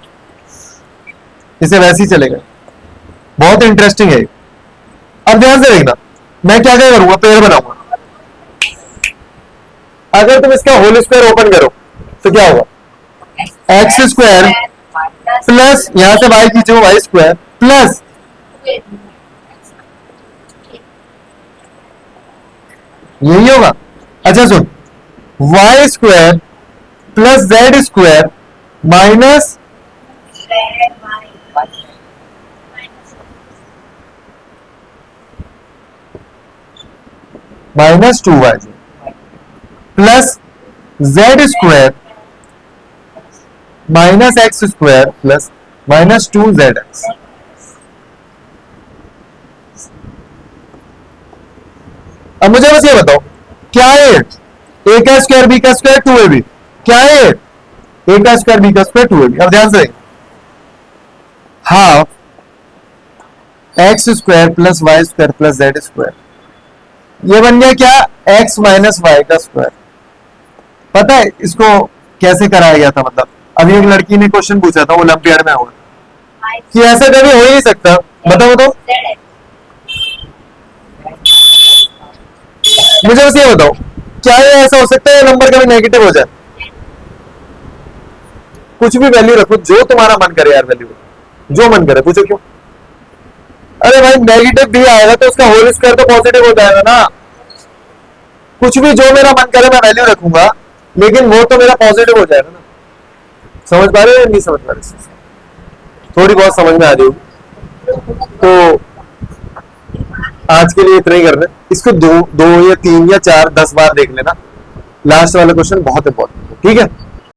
इसे वैसे ही चलेगा। बहुत इंटरेस्टिंग है। अब ध्यान से देखना, मैं क्या क्या करूंगा, पेड़ बनाऊंगा। अगर तुम इसका होल स्क्वायर ओपन करो तो क्या होगा, x² प्लस यहां से y खींचो, y² प्लस यही होगा। अच्छा सुन, y² plus z² minus -2y plus z² minus x² plus -2zx। अब मुझे बस ये बताओ, क्या है a का स्क्वायर b का स्क्वायर 2ab, क्या है a का स्क्वायर b का स्क्वायर 2ab। अब ध्यान से half x² plus y² plus z², ये बन गया क्या, x माइनस y का स्क्वायर। पता है इसको कैसे कराया गया था? मतलब अभी एक लड़की ने क्वेश्चन पूछा था ओलंपियाड में हुआ कि ऐसा कभी हो ही नहीं सकता। बताओ बताओ, मुझे बस ये बताओ, क्या ये ऐसा हो सकता है नंबर कभी नेगेटिव हो जाए? कुछ भी वैल्यू रखो, जो तुम्हारा मन करे यार, वैल्यू जो मन करे, पूछो क्यों? अरे भाई नेगेटिव भी आएगा तो उसका होल स्क्वायर तो पॉजिटिव हो जाएगा ना। कुछ भी जो मेरा मन करे मैं वैल्यू रखूंगा, लेकिन वो तो मेरा पॉजिटिव हो जाएगा ना। समझ पा रहे हो या नहीं समझ पा रहे? थोड़ी बहुत समझ में आ जाएगी। तो आज के लिए इतना ही करना है। इसको दो या तीन या चार 10 बार देख लेना। लास्ट वाला क्वेश्चन बहुत इंपॉर्टेंट है, ठीक है।